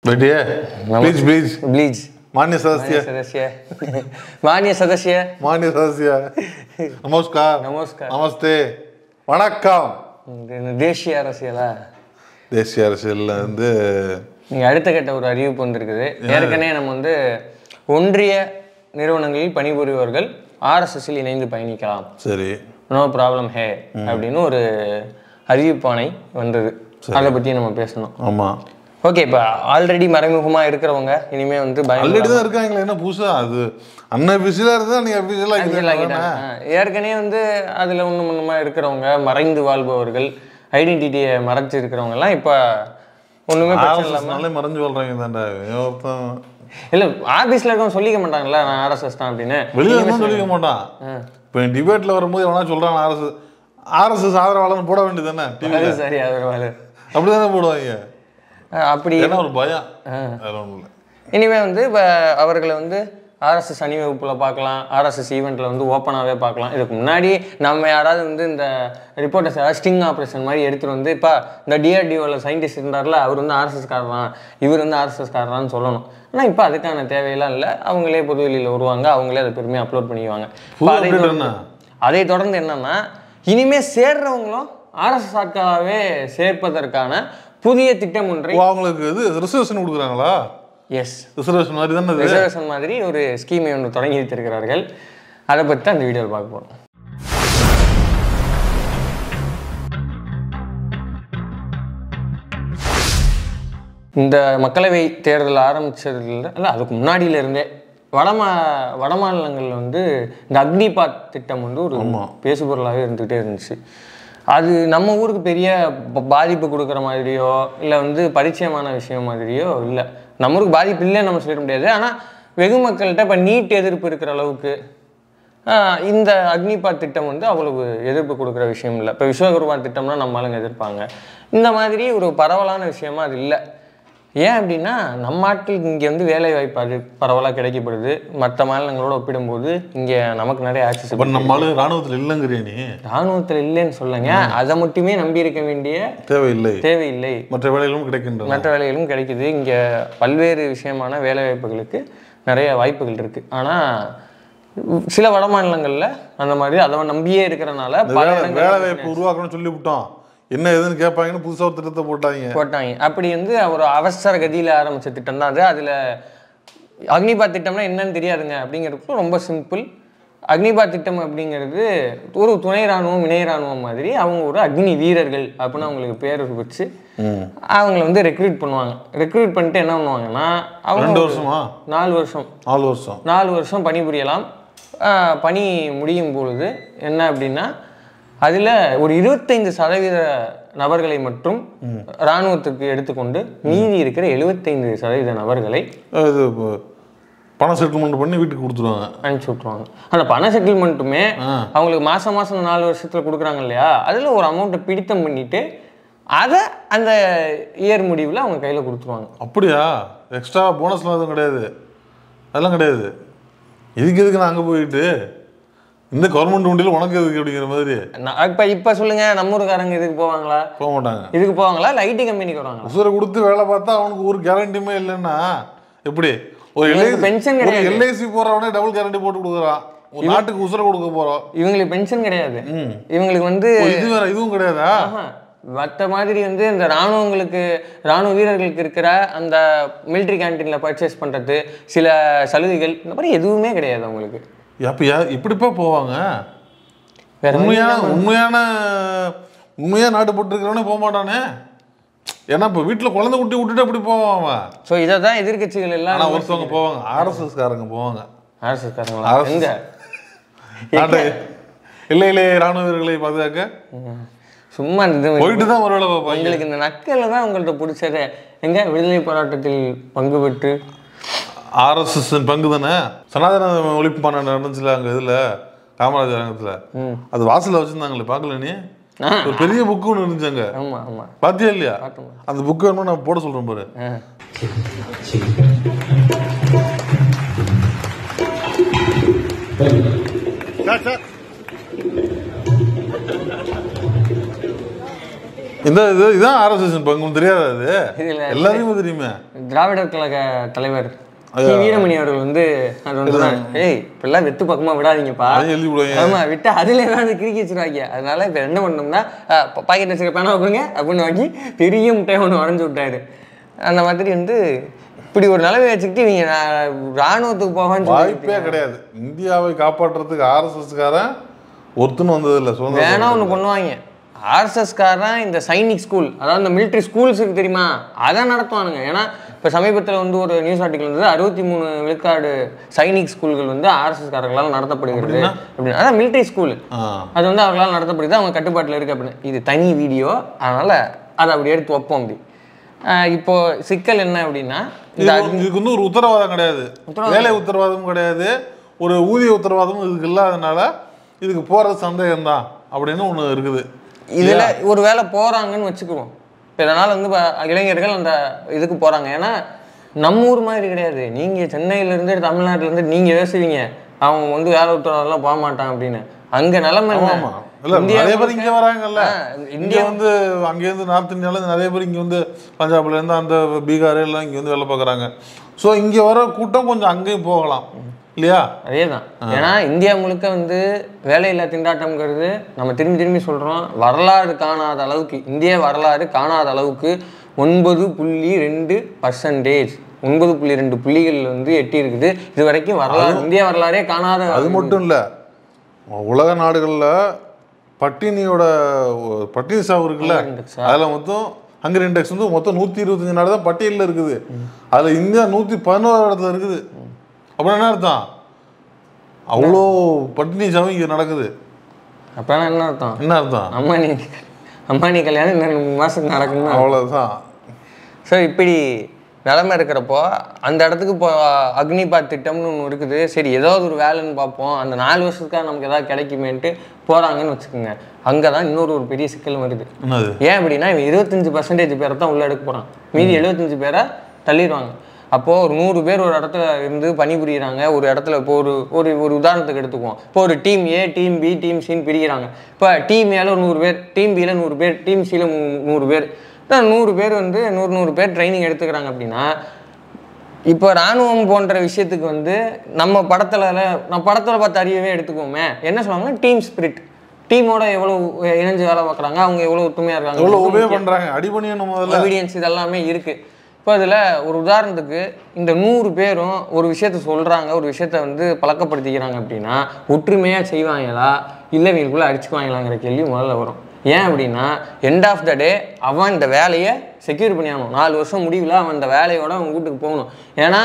बेटिए please please please मान्य सदस्य मान्य सदस्य मान्य सदस्य नमस्कार नमस्कार नमस्ते வணக்கம் தேசிய அரசியலா தேசிய அரசியல்ல வந்து அடுத்த கட்ட ஒரு அறிவிப்பு வந்திருக்குது. ஏற்கனவே நம்ம வந்து ஒன்றிய நிறுவனங்களில் பணிபுரிபவர்கள் ஆர்எஸ்எஸ்ஸில் இணைந்து பயணிக்கலாம், சரி நோ ப்ராப்ளம் ஹே அப்படின்னு ஒரு அறிவிப்பானை வந்தது. அதை பற்றி நம்ம பேசணும். ஆமாம் ஓகே. இப்போ ஆல்ரெடி மறைமுகமாக இருக்கிறவங்க இனிமேல் வந்து ஆல்ரெடி தான் இருக்காங்களே, என்ன புதுசா அது அன்அஃபிஷியலாக இருந்தால் நீங்கள் அஃபிஷியலாக ஏற்கனவே வந்து அதில் ஒன்றுமா இருக்கிறவங்க, மறைந்து வாழ்பவர்கள், ஐடென்டிட்டியை மறைச்சி இருக்கிறவங்கலாம் இப்போ ஒன்றுமே இல்லாமல் மறைஞ்சு வாழ்றாங்க தான்டா. இல்லை ஆஃபீஸில் இருக்கவங்க சொல்லிக்க மாட்டாங்கல்ல நான் ஆர்எஸ்எஸ் தான் அப்படின்னு, வெளியே தான் சொல்லிக்க மாட்டான். இப்போ டிபேட்டில் வரும்போது எவனா சொல்கிறான் ஆர்எஸ்எஸ் ஆதரவாளர்னு போட வேண்டியது தானே டிவி. சரி ஆதரவாளர் அப்படி தானே போடுவாங்க. அப்படி என்ன ஒரு பயம். இனிமேல் வந்து இப்போ அவர்களை வந்து ஆர்எஸ்எஸ் அணிவகுப்பில் பார்க்கலாம், ஆர்எஸ்எஸ் ஈவெண்ட்டில் வந்து ஓப்பனாகவே பார்க்கலாம். இதுக்கு முன்னாடி நம்ம யாராவது வந்து இந்த ரிப்போர்ட்டர்ஸ் யாராவது ஸ்டிங் ஆப்ரேஷன் மாதிரி எடுத்துகிட்டு வந்து இப்போ இந்த டிஆர்டிஓவில் சயின்டிஸ்ட் இருந்தார்ல அவர் வந்து ஆர்எஸ்எஸ்காரரான், இவர் வந்து ஆர்எஸ்எஸ்காரரான்னு சொல்லணும். ஆனால் இப்போ அதுக்கான தேவையெல்லாம் இல்லை. அவங்களே பொதுவெளியில் வருவாங்க, அவங்களே அதை பெருமையாக அப்லோட் பண்ணிக்குவாங்க. அதை தொடர்ந்து என்னன்னா இனிமேல் சேர்றவங்களும் ஆர்எஸ்எஸ் ஆட்களாகவே சேர்ப்பதற்கான புதிய திட்டம் ஒன்றை அவங்களுக்கு இது ரிசர்வேஷன் கொடுக்குறாங்களா? எஸ், ரிசர்வேஷன் மாதிரி தானே, ரிசர்வேஷன் மாதிரி ஒரு ஸ்கீமை ஒன்று தொடங்கி வைத்திருக்கிறார்கள். அதை பற்றி தான் அந்த வீடியோவில் பார்க்க போகிறோம். இந்த மக்களவை தேர்தல் ஆரம்பித்ததில் இல்லை அதுக்கு முன்னாடியிலேருந்தே வட மாநிலங்களில் வந்து இந்த அக்னிபாத் திட்டம் வந்து ஒரு பேசுபொருளாகவே இருந்துகிட்டே இருந்துச்சு. அது நம்ம ஊருக்கு பெரிய பாதிப்பு கொடுக்குற மாதிரியோ இல்லை வந்து பரிச்சயமான விஷயம் மாதிரியோ இல்லை. நம்ம ஊருக்கு பாதிப்பு இல்லைன்னு நம்ம சொல்லிட முடியாது. ஆனால் வெகு மக்கள்கிட்ட இப்போ நீட் எதிர்ப்பு இருக்கிற அளவுக்கு இந்த அக்னிபாத் திட்டம் வந்து அவ்வளவு எதிர்ப்பு கொடுக்குற விஷயம் இல்லை. இப்போ விஸ்வகர்மா திட்டம்னா நம்ம ஆளுங்க எதிர்ப்பாங்க. இந்த மாதிரி ஒரு பரவலான விஷயமா அது இல்லை. ஏன் அப்படின்னா நம்ம ஆட்களுக்கு இங்கே வந்து வேலை வாய்ப்பு அது பரவலாக கிடைக்கப்படுது. மற்ற மாநிலங்களோட ஒப்பிடும்போது இங்கே நமக்கு நிறைய ஆக்சஸ். நம்ம ராணுவத்தில் இல்லைங்கிறிய நீ? ராணுவத்தில் இல்லைன்னு சொல்லுங்க, அதை மட்டுமே நம்பி இருக்க வேண்டிய தேவையில்லை. மற்ற வேலைகளும் கிடைக்குது. இங்கே பல்வேறு விஷயமான வேலை வாய்ப்புகளுக்கு நிறைய வாய்ப்புகள் இருக்கு. ஆனால் சில வட மாநிலங்களில் அந்த மாதிரி அதை நம்பியே இருக்கிறனால வேலை வாய்ப்பு உருவாக்கணும்னு சொல்லிவிட்டோம், என்ன எதுன்னு கேட்பாங்கன்னு புதுசாக ஒரு திட்டத்தை போட்டாங்க. அப்படி வந்து ஒரு அவசர கதியில் ஆரம்பித்த திட்டம் தான் அது. அதில் அக்னிபாத் திட்டம்னா என்னன்னு தெரியாதுங்க அப்படிங்கிறது ரொம்ப சிம்பிள். அக்னிபாத் திட்டம் அப்படிங்கிறது ஒரு துணை இராணுவம் இணை இராணுவம் மாதிரி அவங்க ஒரு அக்னி வீரர்கள் அப்படின்னு அவங்களுக்கு பேர் வச்சு அவங்கள வந்து ரெக்ரூட் பண்ணுவாங்க. ரெக்ரூட் பண்ணிட்டு என்ன பண்ணுவாங்கன்னா அவங்க 4 வருஷம் பணிபுரியலாம். பணி முடியும் பொழுது என்ன அப்படின்னா அதில் ஒரு 25% நபர்களை மட்டும் இராணுவத்துக்கு எடுத்துக்கொண்டு மீதி இருக்கிற 75% நபர்களை பணம் செட்டில்மெண்ட் பண்ணி வீட்டுக்கு கொடுத்துருவாங்க, அனுப்பிச்சி விட்ருவாங்க. அந்த பண செட்டில்மெண்ட்டுமே அவங்களுக்கு மாதம் 4 வருஷத்தில் கொடுக்குறாங்க இல்லையா, அதில் ஒரு அமௌண்ட்டை பிடித்தம் பண்ணிட்டு அதை அந்த இயர் முடிவில் அவங்க கையில் கொடுத்துருவாங்க. அப்படியா? எக்ஸ்ட்ரா போனஸ்லாம் எதுவும் கிடையாது? அதெல்லாம் கிடையாது. எதுக்கு நான் அங்கே போயிட்டு இந்த கவர்மெண்ட் வண்டியில் உனக்கு எதுக்கு அப்படிங்கிற மாதிரி. இப்போ சொல்லுங்க, நம்ம ஊருக்காரங்க இதுக்கு போவாங்களா? போக மாட்டாங்க. இதுக்கு போவாங்களா? இல்லை ஐடி கம்பெனிக்கு வருவாங்க. உசுரை கொடுத்து வேலை பார்த்தா அவனுக்கு ஒரு கேரண்டியுமே இல்லைன்னா எப்படி? ஒரு பென்ஷன் கிடையாது. எல்ஐசி போறவனே டபுள் கேரண்டி போட்டு கொடுக்குறான். ஒரு நாட்டுக்கு உசுரை கொடுக்க போறோம். இவங்களுக்கு பென்ஷன் கிடையாது. இவங்களுக்கு வந்து இது வேற இதுவும் கிடையாதா? மற்ற மாதிரி வந்து இந்த இராணுவ வீரர்களுக்கு இருக்கிற அந்த மிலிட்ரி கேன்டீனில் பர்ச்சேஸ் பண்ணுறது சில சலுகைகள் இந்த மாதிரி எதுவுமே கிடையாது அவங்களுக்கு. அப்போ இப்படிப்பா போவாங்க? உண்மையாக நாட்டுப்பட்டு இருக்கிறவனே போக மாட்டானே. ஏன்னா இப்போ வீட்டில் குழந்தை குட்டி விட்டுட்டு அப்படி போவான். ஸோ இதை தான் எதிர்கட்சிகள் எல்லாம் ஒருத்தவங்க போவாங்க, ஆர்எஸ்எஸ்காரங்க போவாங்க. ஆர்எஸ்எஸ்காரங்களா? இல்லை ராணுவ வீரர்களை பாதுகாக்க சும்மா போயிட்டு தான் ஒரு வேலை பார்ப்பாங்க. எங்களுக்கு இந்த நக்கல்ல தான் உங்கள்கிட்ட பிடிச்சது. எங்க விடுதலை போராட்டத்தில் பங்கு பெற்று ஆர்எஸ்எஸ் பங்கு தானே சனாதன ஒழிப்பு பண்ண நடந்துச்சுல அங்கே இதில் காமராஜர் அரங்கத்தில், அது வாசலில் வச்சுருந்தாங்களே பார்க்கல நீ? ஒரு பெரிய புக்கு ஒன்று இருந்துச்சாங்க, பார்த்தியா இல்லையா? அந்த புக்கு வேணுமா நான் போட சொல்கிறேன் பாரு. இந்த இதுதான் ஆர்எஸ்எஸ் பங்கு தெரியாதா? அது எல்லாருக்குமே தெரியுமே. திராவிடர் கழக தலைவர் வீரமணி அவர்கள் வந்து அது வந்து ஏய் இப்பெல்லாம் வெத்து பக்கமா விடாதீங்கப்பா, ஆமா விட்டா அதுல ஏதாவது கிறுக்கி வச்சிருவாங்க. அதனால இப்ப என்ன பண்ணோம்னா பாக்கெட் வச்சுக்க பேனா வைப்பீங்க அப்படின்னு வாங்கி பெரிய முட்டையை ஒன்று உடஞ்சு விட்டாரு. அந்த மாதிரி வந்து இப்படி ஒரு நிலைமை வச்சுக்கிட்டு நீங்க ராணுவத்துக்கு போவான்னு வாய்ப்பே கிடையாது. இந்தியாவை காப்பாற்றுறதுக்கு ஆர்எஸ்எஸ்காரன் ஒருத்தனும் வந்தது இல்லை. வேணா ஒன்று பண்ணுவாங்க, ஆர்எஸ்எஸ்காரன் இந்த சைனிக் ஸ்கூல், அதாவது இந்த மிலிட்ரி ஸ்கூல்ஸ் இருக்கு தெரியுமா, அதை நடத்துவானுங்க. ஏன்னா இப்போ சமீபத்தில் வந்து ஒரு நியூஸ் ஆர்டிக்கல் வந்து 63 விழுக்காடு சைனிக் ஸ்கூல்கள் வந்து ஆர்எஸ்எஸ்காரர்களால் நடத்தப்படுகிறது அப்படின்னு. அதான் மிலிட்ரி ஸ்கூல், அது வந்து அவர்களால் நடத்தப்படுது, அவங்க கட்டுப்பாட்டில் இருக்கு அப்படின்னு. இது தனி வீடியோ, அதனால அதை அப்படி எடுத்து வைப்போம். அப்படி இப்போ சிக்கல் என்ன அப்படின்னா, இதுக்கு வந்து ஒரு உத்தரவாதம் கிடையாது, வேலை உத்தரவாதமும் கிடையாது, ஒரு ஊதிய உத்தரவாதமும் இதுக்கு இல்லாதனால இதுக்கு போகிறது சந்தேகம் தான் அப்படின்னு ஒன்று இருக்குது. இதில் ஒரு வேலை போகிறாங்கன்னு வச்சுக்குவோம். இப்போ இதனால் வந்து இளைஞர்கள் அந்த இதுக்கு போகிறாங்க. ஏன்னா நம்ம ஊர் மாதிரி கிடையாது. நீங்கள் சென்னையிலேருந்து தமிழ்நாட்டிலேருந்து நீங்கள் யோசிவீங்க அவங்க வந்து வேலை உத்தரவாதம்லாம் போக மாட்டாங்க அப்படின்னு. அங்கே நிலைமை நிறைய பேர் இங்கே வராங்கல்ல. இந்தியா வந்து அங்கேருந்து நார்த் இந்தியாவிலேருந்து நிறைய பேர் இங்கே வந்து பஞ்சாப்லேருந்து அந்த பீகார் எல்லாம் இங்கே வந்து வேலை பார்க்குறாங்க. ஸோ இங்கே வர கூட்டம் கொஞ்சம் அங்கேயும் போகலாம் இல்லையா? அதே தான். ஏன்னா இந்தியா முழுக்க வந்து வேலையில்லா திண்டாட்டம்ங்கிறது நம்ம திரும்பி திரும்பி சொல்கிறோம். வரலாறு காணாத அளவுக்கு, இந்திய வரலாறு காணாத அளவுக்கு 9.2%, 9.2 புள்ளிகள் வந்து எட்டி இருக்குது. இது வரைக்கும் வரலாறு, இந்திய வரலாறே காணாத. அது மட்டும் இல்லை, உலக நாடுகளில் பட்டினி சாவு இருக்குல்ல, அதில் மொத்தம் ஹங்கர் இண்டெக்ஸ் வந்து மொத்தம் 125 நாடு தான் பட்டியலில் இருக்குது. அதில் இந்தியா 111 இடத்துல இருக்குது. அப்புறம் என்ன அர்த்தம்? அவ்வளோ பட்டினி சாவு இங்கே நடக்குது. அப்புறம் என்ன அர்த்தம்? அம்பானி கல்யாணம் இன்னும் 3 மாதத்துக்கு நடக்குது, அவ்வளோதான். ஸோ இப்படி நிலைமை இருக்கிறப்போ அந்த இடத்துக்கு இப்போ அக்னிபாத் திட்டம்னு ஒன்று இருக்குது. சரி ஏதாவது ஒரு வேலைன்னு பார்ப்போம், அந்த 4 வருஷத்துக்காக நமக்கு ஏதாவது கிடைக்குமேன்ட்டு போகிறாங்கன்னு வச்சுக்கோங்க. அங்கே தான் இன்னொரு பெரிய சிக்கல் வருது. ஏன் அப்படின்னா இவன் 25% பேரை தான் உள்ளே எடுக்க போகிறான், மீதி 75 பேரை தள்ளிடுவாங்க. அப்போது ஒரு 100 பேர் ஒரு இடத்துல இருந்து பணிபுரிகிறாங்க. ஒரு இடத்துல இப்போ ஒரு உதாரணத்துக்கு எடுத்துக்குவோம். இப்போ ஒரு team A, team B, team சின்னு பிரிக்கிறாங்க. இப்போ டீம் ஏல 100 பேர், டீம் பியில் 100 பேர், டீம் சியில் 100 பேர், 100 பேர் வந்து 100 பேர் ட்ரைனிங் எடுத்துக்கிறாங்க. அப்படின்னா இப்போ இராணுவம் போன்ற விஷயத்துக்கு வந்து நம்ம படத்தில் பார்த்து அறியவே எடுத்துக்கோமே, என்ன சொல்லுவாங்க, டீம் ஸ்பிரிட், டீமோட எவ்வளோ இணைஞ்சு வேலை பார்க்குறாங்க, அவங்க எவ்வளோ ஒத்துமையாக இருக்காங்க, எவ்வளோ உபயோகம் பண்ணுறாங்க, அடிபணியணும் எவிடன்ஸ் இதெல்லாமே இருக்குது. இப்போ அதில் ஒரு உதாரணத்துக்கு இந்த 100 பேரும் ஒரு விஷயத்த சொல்கிறாங்க, ஒரு விஷயத்த வந்து பழக்கப்படுத்திக்கிறாங்க அப்படின்னா ஒற்றுமையாக செய்வாங்களா இல்லை இவங்களுக்குள்ளே அடிச்சுக்குவாங்களாங்கிற கேள்வி முதல்ல வரும். ஏன் அப்படின்னா எண்ட் ஆஃப் த டே அவன் இந்த வேலையை செக்யூர் பண்ணியாகணும். 4 வருஷம் முடிவில் அவன் இந்த வேலையோட அவன் வீட்டுக்கு போகணும். ஏன்னா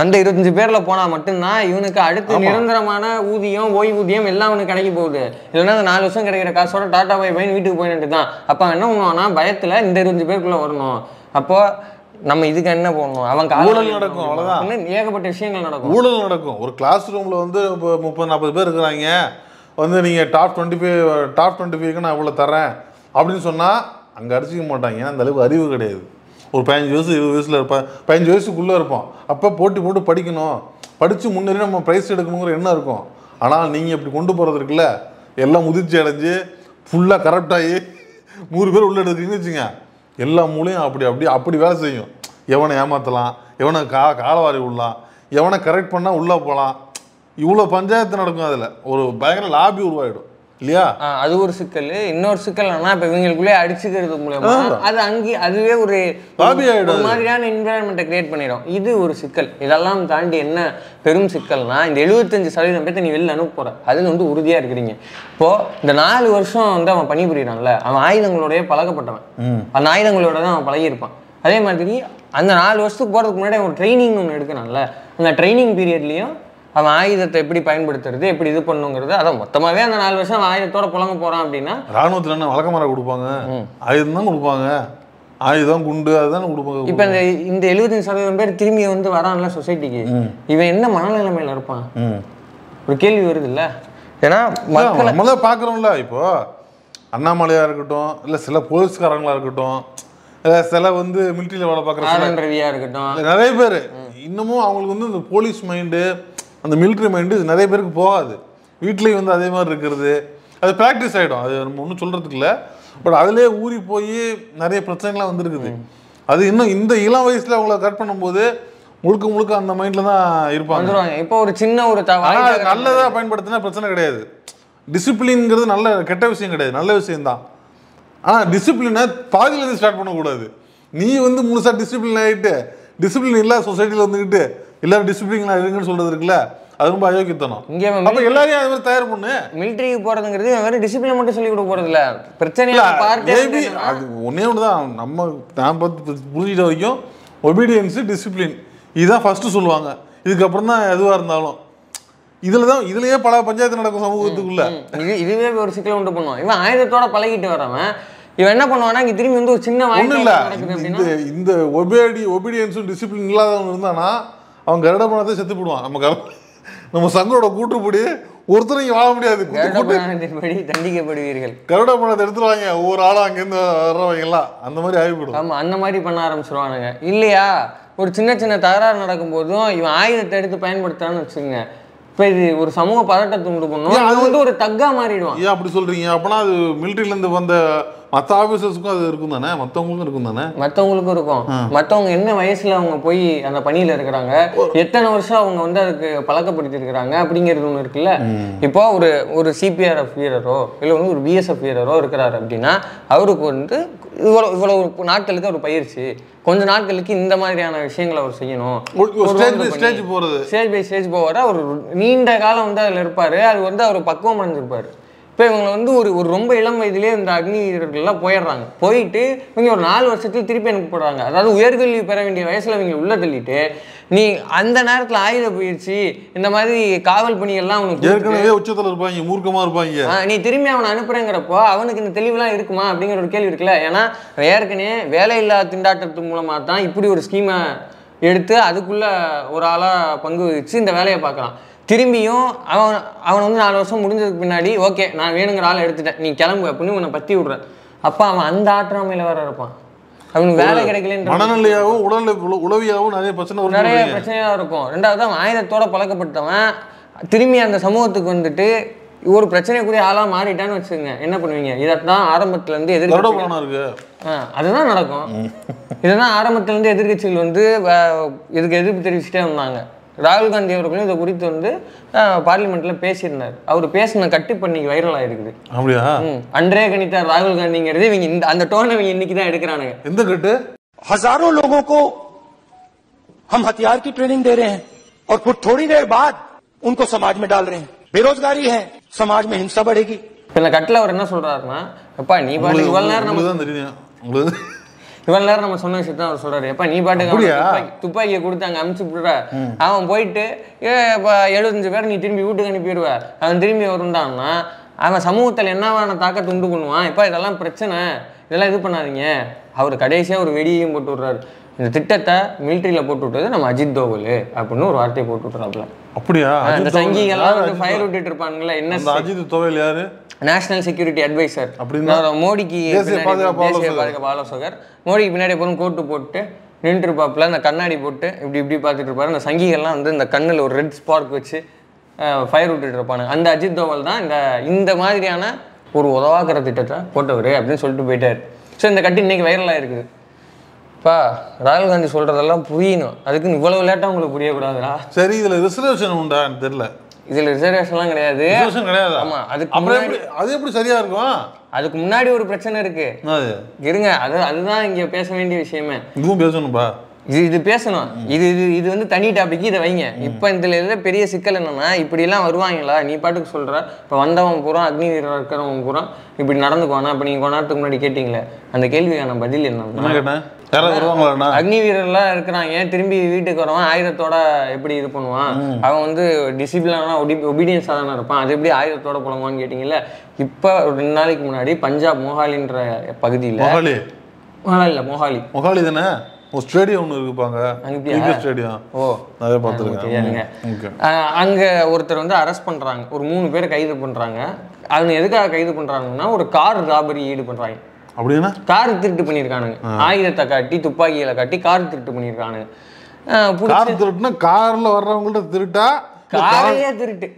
அந்த 25 பேரில் போனால் மட்டும்தான் இவனுக்கு அடுத்து நிரந்தரமான ஊதியம், ஓய்வூதியம் எல்லாம் அவனுக்கு கிடைக்க போகுது. இல்லைன்னா அந்த 4 வருஷம் கிடைக்கிற காசோட டாட்டா பை பையன் வீட்டுக்கு போயிட்டு தான். அப்போ என்ன பண்ணுவான்னா பயத்தில் இந்த 25 பேருக்குள்ளே வரணும். அப்போது நம்ம இதுக்கு என்ன போடணும், அவங்க ஊழல் நடக்கும், அவ்வளோதான். ஏகப்பட்ட விஷயங்கள் நடக்கும், ஊழல் நடக்கும். ஒரு கிளாஸ் ரூமில் வந்து இப்போ 30-40 பேர் இருக்கிறாங்க, வந்து நீங்கள் டாப் 25க்கு நான் இவ்வளோ தரேன் அப்படின்னு சொன்னால் அங்கே அடிச்சிக்க மாட்டாங்க. ஏன்னா அந்த அளவுக்கு அறிவு கிடையாது. ஒரு 15 வயசு 20 வயசில் இருப்பேன், 15 வயசுக்குள்ளே இருப்போம். அப்போ போட்டு படிக்கணும், படித்து முன்னேறி நம்ம ப்ரைஸ் எடுக்கணுங்கிற எண்ணம் இருக்கும். ஆனால் நீங்கள் இப்படி கொண்டு போகிறது இருக்குல்ல, எல்லாம் முதிர்ச்சி அடைஞ்சு ஃபுல்லாக கரெக்டாகி 100 பேர் உள்ளே எடுத்துக்கிங்கன்னு வச்சுங்க, எல்லா மூலையும் அப்படி வேலை செய்யும். எவனை ஏமாற்றலாம், எவனை காலவாரி விடலாம், எவனை கரெக்ட் பண்ணால் உள்ளே போகலாம், இவ்வளோ பஞ்சாயத்து நடக்கும். அதில் ஒரு பயங்கர லாபி உருவாயிடும் இல்லையா? அது ஒரு சிக்கல். இன்னொரு சிக்கல் என்னன்னா இப்போ இவங்களுக்குள்ளே அடிச்சுக்கிறது மூலமா அது அதுவே ஒரு லாபி ஆகிடும், மாதிரியான என்விரான்மெண்ட்டை கிரியேட் பண்ணிடும். இது ஒரு சிக்கல். இதெல்லாம் தாண்டி என்ன பெரும் சிக்கல்னா, இந்த 75% பேர்த்த நீ வெளில அனுப்ப போகிற, அதில் வந்து உறுதியாக இருக்கிறீங்க. இப்போது இந்த 4 வருஷம் வந்து அவன் பணிபுரியிறான்ல, அவன் ஆயுதங்களோடய பழக்கப்பட்டவன், அந்த ஆயுதங்களோட தான் அவன் பழகியிருப்பான். அதே மாதிரி அந்த 4 வருஷத்துக்கு போகிறதுக்கு முன்னாடி அவன் ட்ரைனிங் ஒன்று எடுக்கிறான்ல, அந்த ட்ரைனிங் பீரியட்லேயும் அவன் ஆயுதத்தை எப்படி பயன்படுத்துறது, எப்படி இது பண்ணுங்கிறது, அதான் மொத்தமாகவே அந்த 4 வருஷம் அவன் ஆயுதத்தோட புழங்க போகிறான். அப்படின்னா ராணுவத்தில் என்ன வழக்கமாக கொடுப்பாங்க, ஆயுதம் தான் கொடுப்பாங்க, ஆயுதம் குண்டு அதுதான் கொடுப்பாங்க. இப்போ இந்த 75% பேர் திரும்பி வந்து வரான்ல சொசைட்டிக்கு, இவன் என்ன மனநிலைமையில் இருப்பான் ஒரு கேள்வி வருது இல்லை? ஏன்னா நம்மளே பார்க்குறோம்ல, இப்போ அண்ணாமலையாக இருக்கட்டும், இல்லை சில போலீஸ்காரங்களாக இருக்கட்டும், இல்லை சில வந்து மிலிட்ரியில் வேலை பார்க்குற ரவியாக இருக்கட்டும், நிறைய பேர் இன்னமும் அவங்களுக்கு வந்து இந்த போலீஸ் மைண்டு, அந்த மிலிட்ரி மைண்டு நிறைய பேருக்கு போகாது. வீட்லேயும் வந்து அதே மாதிரி இருக்கிறது, அது ப்ராக்டிஸ் ஆகிடும். அது நம்ம ஒன்றும் சொல்கிறதுக்கு இல்லை, பட் அதிலே ஊறி போய் நிறைய பிரச்சனைகள்லாம் வந்துருக்குது. அது இன்னும் இந்த இளம் வயசுல அவங்கள கட் பண்ணும்போது முழுக்க முழுக்க அந்த மைண்ட்ல தான் இருப்பாங்க. இப்போ ஒரு சின்ன ஒரு நல்லதா பயன்படுத்தினா பிரச்சனை கிடையாது. டிசிப்ளின்ங்கிறது நல்ல கெட்ட விஷயம் கிடையாது, நல்ல விஷயம் தான். ஆனால் டிசிப்ளினை பாதியிலேருந்து ஸ்டார்ட் பண்ணக்கூடாது. நீ வந்து முழுசாக டிசிப்ளின் ஆகிட்டு டிசிப்ளின் இல்லாத சொசைட்டியில் வந்துக்கிட்டு எல்லாரும் டிசிப்ளின் இருக்குன்னு சொல்றது இருக்குல்ல, அது ரொம்ப அயோக்கியத்தனம். இங்கே அப்போ எல்லாரையும் அது மாதிரி தயார் பண்ணு. மிலிட்ரிக்கு போகிறதுங்கிறது வேறு டிசிப்ளின் மட்டும் சொல்லி கொடுக்க போகிறதில்ல, பிரச்சனையா மேபி அது ஒன்றே ஒன்று தான். நான் பார்த்து புரிஞ்சிட்ட வரைக்கும் ஒபீடியன்ஸு டிசிப்ளின் இதுதான் ஃபஸ்ட்டு சொல்லுவாங்க. இதுக்கப்புறம் தான் எதுவாக இருந்தாலும். இதுலயே பல பஞ்சாயத்து நடக்கும் சமூகத்துக்குள்ள. இதுவே ஒரு சிக்கலை உண்டு பண்ணுவான். இவன் ஆயுதத்தோட பழகிட்டு வரவன் இவன் என்ன பண்ணுவானா, இங்க திரும்பி வந்து ஒரு சின்ன ஒன்றும் இல்லை. இந்த ஒபீடியன்ஸும் டிசிப்ளின் இல்லாதவங்க இருந்தானா அவன் கருட பணத்தை செத்து போடுவான். நம்ம சங்கரோட கூட்டுப்படி ஒருத்தர் இங்கே வாழ முடியாது. தண்டிக்கப்படுவீர்கள். கருட பணத்தை எடுத்துருவாங்க ஒவ்வொரு ஆளும் அங்கேருந்து வர்றவங்க எல்லாம். அந்த மாதிரி ஆகிவிடும். ஆமா, அந்த மாதிரி பண்ண ஆரம்பிச்சிருவானுங்க இல்லையா. ஒரு சின்ன சின்ன தகராறு நடக்கும் போதும் இவன் ஆயுதத்தை எடுத்து பயன்படுத்தான்னு வச்சுங்க, இப்போ இது ஒரு சமூக பதட்டத்தை உண்டு பண்ணும். அது வந்து ஒரு தக்கா மாறிடுவான். ஏன் அப்படி சொல்றீங்க? அப்பனா அது மிலிட்ரியிலேருந்து வந்த மற்ற ஆஃபீஸர்ஸுக்கும் அது இருக்கும் தானே, மற்றவங்களுக்கும் இருக்கும் தானே? மற்றவங்களுக்கும் இருக்கும். மற்றவங்க என்ன வயசுல அவங்க போய் அந்த பணியில இருக்கிறாங்க, எத்தனை வருஷம் அவங்க வந்து அதுக்கு பழக்கப்படுத்தி இருக்கிறாங்க அப்படிங்கிறது ஒன்று இருக்குல்ல. இப்போ ஒரு சிபிஆர்எஃப் வீரரோ இல்லை வந்து ஒரு பிஎஸ்எஃப் வீரரோ இருக்கிறாரு அப்படின்னா அவருக்கு வந்து இவ்வளவு நாட்களுக்கு ஒரு பயிற்சி, கொஞ்ச நாட்களுக்கு இந்த மாதிரியான விஷயங்களை அவர் செய்யணும். ஸ்டேஜ் பை ஸ்டேஜ் போவார். அவர் நீண்ட காலம் வந்து அதில் இருப்பார். அது வந்து அவர் பக்குவம் அடைஞ்சிருப்பார். இப்போ இவங்க வந்து ஒரு ரொம்ப இளம் வயதிலே இந்த அக்னி வீரர்கள்லாம் போயிடுறாங்க. போயிட்டு இவங்க ஒரு 4 வருஷத்துக்கு திருப்பி அனுப்பப்படுறாங்க. அதாவது உயர்கல்வி பெற வேண்டிய வயசில் இவங்க உள்ள தள்ளிட்டு நீ அந்த நேரத்தில் ஆயுத பயிற்சி இந்த மாதிரி காவல் பணிகள்லாம் அவனுக்கு ஏற்கனவே உச்சத்தில் இருப்பாங்க, மூர்க்கமாக இருப்பாங்க. நீ திரும்பி அவனை அனுப்புறேங்கிறப்போ அவனுக்கு இந்த தெளிவுலாம் இருக்குமா அப்படிங்கிற ஒரு கேள்வி இருக்குல்ல. ஏன்னா ஏற்கனவே வேலையில்லா திண்டாட்டத்து மூலமாக தான் இப்படி ஒரு ஸ்கீமை எடுத்து அதுக்குள்ளே ஒரு ஆளாக பங்கு வச்சு இந்த வேலையை பார்க்கலாம். திரும்பியும் அவன் வந்து 4 வருஷம் முடிஞ்சதுக்கு பின்னாடி ஓகே நான் வேணுங்கிற ஆளை எடுத்துட்டேன், நீ கிளம்பு அப்படின்னு உன்னை பற்றி விட்றேன். அப்போ அவன் அந்த ஆற்றாமையில் வர இருப்பான். அவனுக்கு வேலை கிடைக்கலன்ற மனநிலையாகவும் உளவியாகவும் நிறைய பிரச்சனையாக இருக்கும். ரெண்டாவது அவன் ஆயுதத்தோட பழக்கப்பட்டவன் திரும்பி அந்த சமூகத்துக்கு வந்துட்டு ஒரு பிரச்சனைக்குரிய ஆளாக மாறிட்டான்னு வச்சுக்கோங்க, என்ன பண்ணுவீங்க? இதைத்தான் ஆரம்பத்துலேருந்து அதுதான் நடக்கும். இதுதான் ஆரம்பத்துலேருந்து எதிர்கட்சிகள் வந்து இதுக்கு எதிர்ப்பு தெரிவிச்சுட்டே வந்தாங்க. ராகுல் காந்தி அவர்களும் இதை குறித்து வந்து பார்லிமெண்ட்ல பேசியிருந்தார். அவர் பேசின கட்டு பண்ணி வைரல் ஆயிருக்குது. அப்படியா? அன்றே கணித்தார் ராகுல் காந்திங்கிறது இவங்க அந்த டோனை இவங்க இன்னைக்கு தான் எடுக்கிறானுங்க. எந்த கட்டு? हजारों लोगों को हम हथियार की ट्रेनिंग दे रहे हैं और फिर थोड़ी देर बाद उनको समाज में डाल रहे हैं. बेरोजगारी है, समाज में हिंसा बढ़ेगी. இந்த கட்டில் அவர் என்ன சொல்றாருன்னா, அப்பா நீ பாட்டு இவ்வளவு நேரம் நம்ம சொன்ன விஷயத்தான் அவர் சொல்றாரு. எப்ப நீ பாட்டுக்கு துப்பாக்கியை கொடுத்து அங்க அமுச்சு விடுற, அவன் போயிட்டு 75 பேர் நீ திரும்பி வீட்டுக்கு அனுப்பிடுவ, அவன் திரும்பி வருண்டான்னா அவன் சமூகத்தில் என்னவான தாக்கத்தை உண்டு பண்ணுவான். இப்போ இதெல்லாம் பிரச்சனை, இதெல்லாம் இது பண்ணாதீங்க. அவர் கடைசியாக ஒரு வெடியையும் போட்டு விட்றாரு. இந்த திட்டத்தை மிலிட்ரியில் போட்டு விட்டது நம்ம அஜித் தோவல் அப்படின்னு ஒரு வார்த்தையை போட்டு விட்றாப்புல. அப்படியா? அந்த சங்கிகள்லாம் வந்து ஃபயர் விட்டுட்டு இருப்பானுங்களா. என்ன அஜித் தோவல் யாரு? National security advisor. மோடிக்கு தேசிய பாதுகாப்பு ஆலோசகர். மோடிக்கு பின்னாடி போகிறோம் கோட்டு போட்டு நின்றுருப்பாப்புல, அந்த கண்ணாடி போட்டு இப்படி பார்த்துட்டு இருப்பாரு. அந்த சங்கிகள்லாம் வந்து இந்த கண்ணில் ஒரு ரெட் ஸ்பார்க் வச்சு ஃபயர் விட்டுட்டு இருப்பாங்க. அந்த அஜித் தோவல் தான் இந்த மாதிரியான ஒரு உதவாக்கிற திட்டத்தை போட்டவர் அப்படின்னு சொல்லிட்டு போயிட்டார். ஸோ இந்த கட்டு இன்னைக்கு வைரலாக இருக்குது. இப்போ ராகுல் காந்தி சொல்கிறதெல்லாம் புரியணும், அதுக்கு இவ்வளவு லேட்டாக உங்களுக்கு புரியக்கூடாதுடா. சரி, இதில் ரிசர்வேஷன் உண்டா தெரியல. இதில் ரிசர்வேஷன்லாம் கிடையாது. ஆமாம், அது எப்படி சரியா இருக்கும்? அதுக்கு முன்னாடி ஒரு பிரச்சனை இருக்கு இருங்க, அதுதான் இங்கே பேச வேண்டிய விஷயமே. இதுவும் பேசணும்பா. இது பேசணும். இது வந்து தனி டாபிக், இதை வைங்க. இப்போ இதுல பெரிய சிக்கல் என்னன்னா, இப்படிலாம் வருவாங்களா? நீ பாட்டுக்கு சொல்ற, இப்போ வந்தவன் பூரா அக்னி வீரர் இருக்கிறவன் பூரா இப்படி நடந்துக்குவானா? இப்போ நீங்கள் கொஞ்ச நேரத்துக்கு முன்னாடி கேட்டீங்களே அந்த கேள்விக்கான பதில் என்ன? அக்னி வீரர்லாம் இருக்கிறாங்க, திரும்பி வீட்டுக்கு வரவன் ஆயுதத்தோட எப்படி இது பண்ணுவான்? அவன் வந்து டிசிப்ளினா ஒபீடியன்ஸாக தானே இருப்பான், அது எப்படி ஆயுதத்தோட புலங்குவான்னு கேட்டீங்கல்ல. இப்போ 2 நாளைக்கு முன்னாடி பஞ்சாப் மொஹாலின்ற பகுதியில், மொஹாலி தானே ஸ்டேடியம் ஒன்று இருக்குப்பாங்க, ஸ்டேடியம். ஓ, அதை பார்த்துருக்கேன். அங்கே ஒருத்தர் வந்து அரெஸ்ட் பண்ணுறாங்க, ஒரு 3 பேரை கைது பண்ணுறாங்க. அவங்க எதுக்காக கைது பண்ணுறாங்கன்னா, ஒரு கார் ராபரி ஈடுபடுறாங்க. அப்படின்னா கார் திருட்டு பண்ணியிருக்கானுங்க, ஆயுதத்தை காட்டி துப்பாக்கிகளை காட்டி கார் திருட்டு பண்ணியிருக்கானுங்க. கார் திருட்டுனா காரில் வர்றவங்கள்ட்ட திருட்டா? காரையே திருட்டு,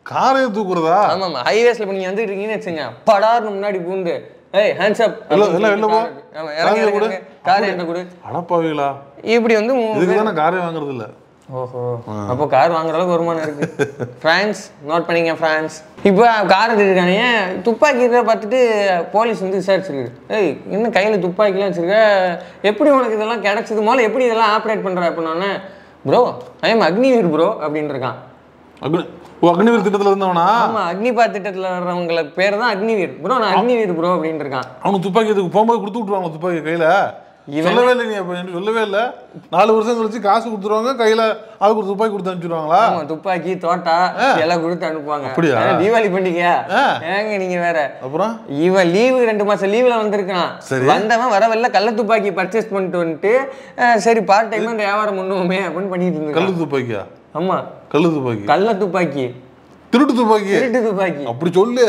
காரையே தூக்குறதா? ஆமாம், ஹைவேஸில் இப்போ நீங்கள் வந்துட்டு இருக்கீங்கன்னு வச்சுங்க, படார்னு முன்னாடி பூந்து ஏய் ஹேண்ட்ஸ் அப் கார் என்ன கொடு அடப்பாவீங்களா, இப்படி வந்து இதுக்கு தான் நான் காரே வாங்குறது இல்லை. ஓஹோ, அப்போ கார் வாங்குற அளவுக்கு வருமானம் இருக்கு. பிரான்ஸ் நோட் பண்ணிங்க, பிரான்ஸ். இப்போ கார் எடுத்துருக்கானே, துப்பாக்கி இருக்கிற பார்த்துட்டு போலீஸ் வந்து விசாரிச்சிருக்கு. ஏய், இன்னும் கையில் துப்பாக்கிலாம் வச்சிருக்க, எப்படி உனக்கு இதெல்லாம் கிடைச்சது, முதல்ல எப்படி இதெல்லாம் ஆப்ரேட் பண்ணுற அப்படின்னா, bro I am Agniveer bro அப்படின்னு இருக்கான். அக்னிவீர் திட்டத்தில் இருந்தவனா? ஆமாம், அக்னிபாத் திட்டத்தில் வர்றவங்கள பேர் தான் அக்னிவீர் ப்ரோ, நான் அக்னிவீர் ப்ரோ அப்படின்னு இருக்கான். அவனுக்கு துப்பாக்கி இதுக்கு போகும்போது கொடுத்து விட்ருவாங்க துப்பாக்கி கையில். சொல்லவே இல்லை, நீ அப்போ சொல்லவே இல்லை. 4 வருஷம் கழிச்சு காசு கொடுத்துருவாங்க, கையில் அதுக்கு ஒரு துப்பாக்கி கொடுத்து அனுப்பிச்சிடுவாங்களா? துப்பாக்கி தோட்டா எல்லாம் கொடுத்து அனுப்புவாங்க. அப்படியா? தீபாவளி பண்டிகையா ஏங்க நீங்க வேற. அப்புறம் இவன் லீவு 2 மாசம் லீவ்ல வந்திருக்கான். வந்தவன் வர வெளில கள்ள துப்பாக்கி பர்ச்சேஸ் பண்ணிட்டு வந்துட்டு சரி பார்ட் டைம் இந்த வியாபாரம் பண்ணுவோமே அப்படின்னு பண்ணிட்டு இருந்தாங்க. கல்லு துப்பாக்கியா? ஆமா, கல்லு துப்பாக்கி. கள்ள துப்பாக்கி, திருட்டு துப்பாக்கி. திருட்டு துப்பாக்கி அப்படி சொல்லு.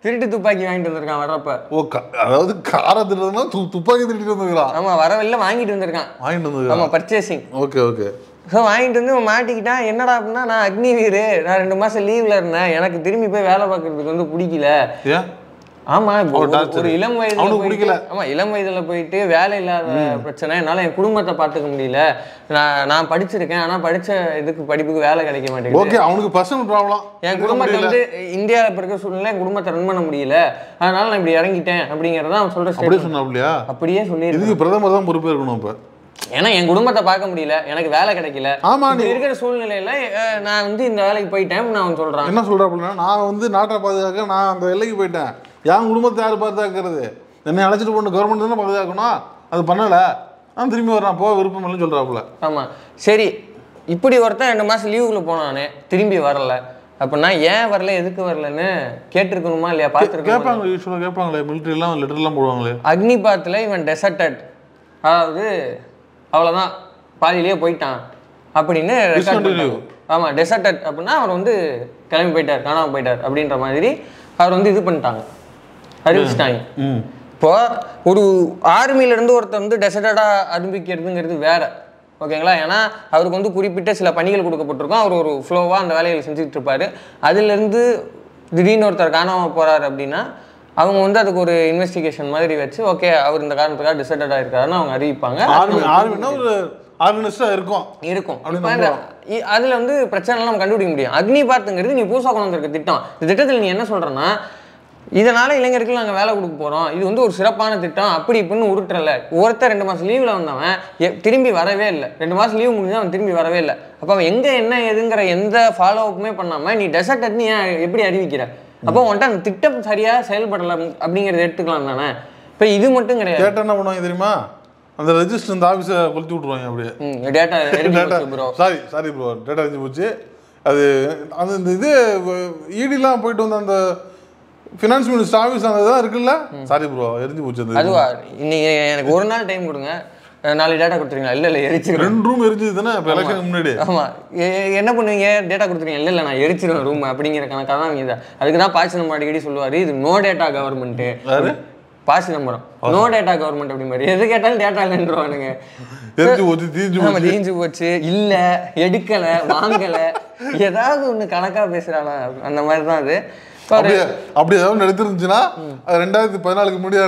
திருட்டு துப்பாக்கி வாங்கிட்டு வந்திருக்கான் வரப்ப. அதாவது காரை திருடுறதுனா துப்பாக்கி திருட்டு வந்துருக்கான். ஆமா, வர வெளில வாங்கிட்டு வந்திருக்கான். வாங்கிட்டு வந்து ஆமா, பர்ச்சேசிங். Okay okay. ஸோ வாங்கிட்டு வந்து மாட்டிக்கிட்டான். என்னடா அப்படின்னா, நான் அக்னிவீர், நான் 2 மாசம் லீவ்ல இருந்தேன், எனக்கு திரும்பி போய் வேலை பார்க்கறதுக்கு வந்து பிடிக்கல. ஏன்? ஆமா, ஒரு இளம் வயதுல ஆமா இளம் வயதுல போயிட்டு வேலை இல்லாத பிரச்சனை, என்னால என் குடும்பத்தை பாத்துக்க முடியல. நான் படிச்சிருக்கேன், ஆனா படிச்ச இதுக்கு படிப்புக்கு வேலை கிடைக்க மாட்டேங்குது. ஓகே, அவனுக்கு பர்சனல் ப்ராப்ளம். என் குடும்பத்தை வந்து இந்தியாவில் இருக்கிற சூழ்நிலை என் குடும்பத்தை ரன் பண்ண முடியல, அதனால நான் இப்படி இறங்கிட்டேன் அப்படிங்கறத அவன் சொல்ற. அப்படியே சொன்னாப்லையா? அப்படியே சொல்லி இதுக்கு பிரதமர் தான் பொறுப்பு இருக்கணும். இப்ப ஏன்னா என் குடும்பத்தை பார்க்க முடியல, எனக்கு வேலை கிடைக்கல. ஆமா, நீ இருக்கிற சூழ்நிலையில நான் வந்து இந்த வேலைக்கு போயிட்டேன் நான் சொல்றேன். என்ன சொல்ற அப்படின்னா, நான் வந்து நாட்டை பாதுகாக்க நான் அந்த எல்லைக்கு போயிட்டேன், என் குடும்பத்தை யார் பாதுகாக்கிறது? என்னை அழைச்சிட்டு போன கவர்மெண்ட் தானே பாதுகாக்கணும், அது பண்ணலை, நான் திரும்பி வரேன், போக விருப்பம் இல்லைன்னு சொல்கிறாப்புல. ஆமாம், சரி. இப்படி ஒருத்தன் 2 மாதம் லீவுக்குள்ளே போனானே, திரும்பி வரல அப்படின்னா ஏன் வரல, எதுக்கு வரலன்னு கேட்டிருக்கணுமா இல்லையா? பார்த்துருக்கேன். கேட்பாங்க, யூஸ்வலாக கேட்பாங்களே, மிலிட்ரிலாம் லெட்டர்லாம் போடுவாங்களே. அக்னிபாத்தில் இவன் டெசர்டட், அதாவது அவ்வளோதான் பாதியிலேயே போயிட்டான் அப்படின்னு. ஆமாம், டெசர்டட் அப்படின்னா அவர் வந்து கிளம்பி போயிட்டார், காணாமல் போயிட்டார் அப்படின்ற மாதிரி அவர் வந்து இது பண்ணிட்டாங்க, அறிவிச்சிட்டாங்க. இப்போ ஒரு ஆர்மியிலேருந்து ஒருத்தர் வந்து டெசர்டடாக அறிவிக்கிறதுங்கிறது வேற, ஓகேங்களா? ஏன்னா அவருக்கு வந்து குறிப்பிட்ட சில பணிகள் கொடுக்கப்பட்டிருக்கும், அவர் ஒரு ஃப்ளோவாக அந்த வேலைகளை செஞ்சுட்டு இருப்பார். அதுலேருந்து திடீர்னு ஒருத்தர் காணாமல் போகிறாரு அப்படின்னா அவங்க வந்து அதுக்கு ஒரு இன்வெஸ்டிகேஷன் மாதிரி வச்சு, ஓகே அவர் இந்த காரணத்துக்காக டிசர்டடாக இருக்காருன்னு அவங்க அறிவிப்பாங்க. இருக்கும். அதுல வந்து பிரச்சனை நம்ம கண்டுபிடிக்க முடியும். அக்னிபாத்ங்கிறது நீ புதுசாக கொண்டு வந்திருக்க திட்டம். இந்த திட்டத்தில் நீ என்ன சொல்றேன்னா, இதனால இளைஞருக்கு நாங்கள் வேலை கொடுக்க போறோம், இது வந்து ஒரு சிறப்பான திட்டம் அப்படி இப்படின்னு உருட்டுறல. ஒருத்தர் 2 மாசம் லீவ்ல வந்தவன் திரும்பி வரவே இல்லை. 2 மாசம் லீவ் முடிஞ்சா அவன் திரும்பி வரவே இல்லை. அப்போ அவன் எங்க என்ன ஏதுங்கிற எந்த ஃபாலோ அப்புமே பண்ணாம நீ டெசர்ட் நீ எப்படி அறிவிக்கிற? அப்போ உன்ட்ட அந்த திட்டம் சரியா செயல்படல அப்படிங்கறத எடுத்துக்கலாம் தானே. இப்போ இது மட்டும் கிடையாது. டேட்டா என்ன பண்ணுவாங்க தெரியுமா? அந்த ரெஜிஸ்டர் இந்த ஆஃபீஸை கொளுத்தி விட்ருவாங்க. அப்படியே data bro, sorry bro, data அழிஞ்சு போச்சு. அது அந்த இது ஈடிலாம் போயிட்டு வந்து அந்த ஃபினான்ஸ் மினிஸ்டர் ஆஃபீஸ் அந்த இதான் இருக்குல்ல, சாரி ப்ரோ எரிஞ்சு போச்சு. அதுவா? இன்னைக்கு எனக்கு ஒரு நாள் டைம் கொடுங்க, 4 டேட்டா கொடுத்துருங்க. இல்லை எரிச்சிருவேன். 2 ரூம் எரிஞ்சது தானே இப்போ எலெக்ஷனுக்கு முன்னாடி. ஆமாம், என்ன பண்ணுவீங்க? டேட்டா கொடுத்துருங்க. இல்லை நான் எரிச்சிருவேன் ரூம் அப்படிங்கிற கணக்காக தான் நீங்கள். அதுக்கு தான் பாசி நம்ம அடிக்கடி சொல்லுவார், இது நோ டேட்டா கவர்மெண்ட்டு. பாசி நம்புறோம், நோ டேட்டா கவர்மெண்ட் அப்படி மாதிரி எது கேட்டாலும் டேட்டா இல்லைன்றவானுங்க. தீஞ்சு போச்சு, இல்லை எடுக்கலை வாங்கலை ஏதாவது ஒன்று கணக்காக பேசுகிறானா அந்த மாதிரி தான் அது. அப்படி ஏதாவது எடுத்துருந்துச்சுன்னா 2014 முன்னாடி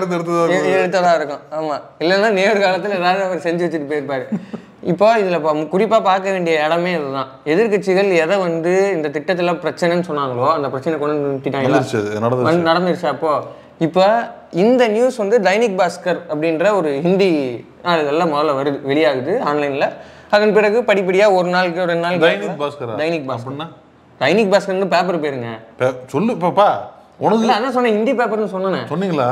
எடுத்ததா இருக்கும். ஆமா, இல்லைன்னா நேரு காலத்துல ஏதாவது அவர் செஞ்சு வச்சுட்டு போயிருப்பாரு. இப்போ இதுல குறிப்பா பார்க்க வேண்டிய இடமே இதுதான். எதிர்கட்சிகள் எதை வந்து இந்த திட்டத்துல பிரச்சனைன்னு சொன்னாங்களோ அந்த பிரச்சனை கொண்டு நிறுத்திட்டாங்க, நடந்துருச்சு. அப்போ இப்போ இந்த நியூஸ் வந்து தைனிக் பாஸ்கர் அப்படின்ற ஒரு ஹிந்தி நாளிதழில் முதல்ல வருது, வெளியாகுது ஆன்லைன்ல. அதன் பிறகு படிப்படியா ஒரு நாளுக்கு 2 நாள் தைனிக் பாஸ்கர்னு பேப்பர் பேருங்க. சொல்லு பாப்பா, உனக்கு அதான் சொன்னேன், ஹிந்தி பேப்பர்னு சொன்னேன். சொன்னீங்களா?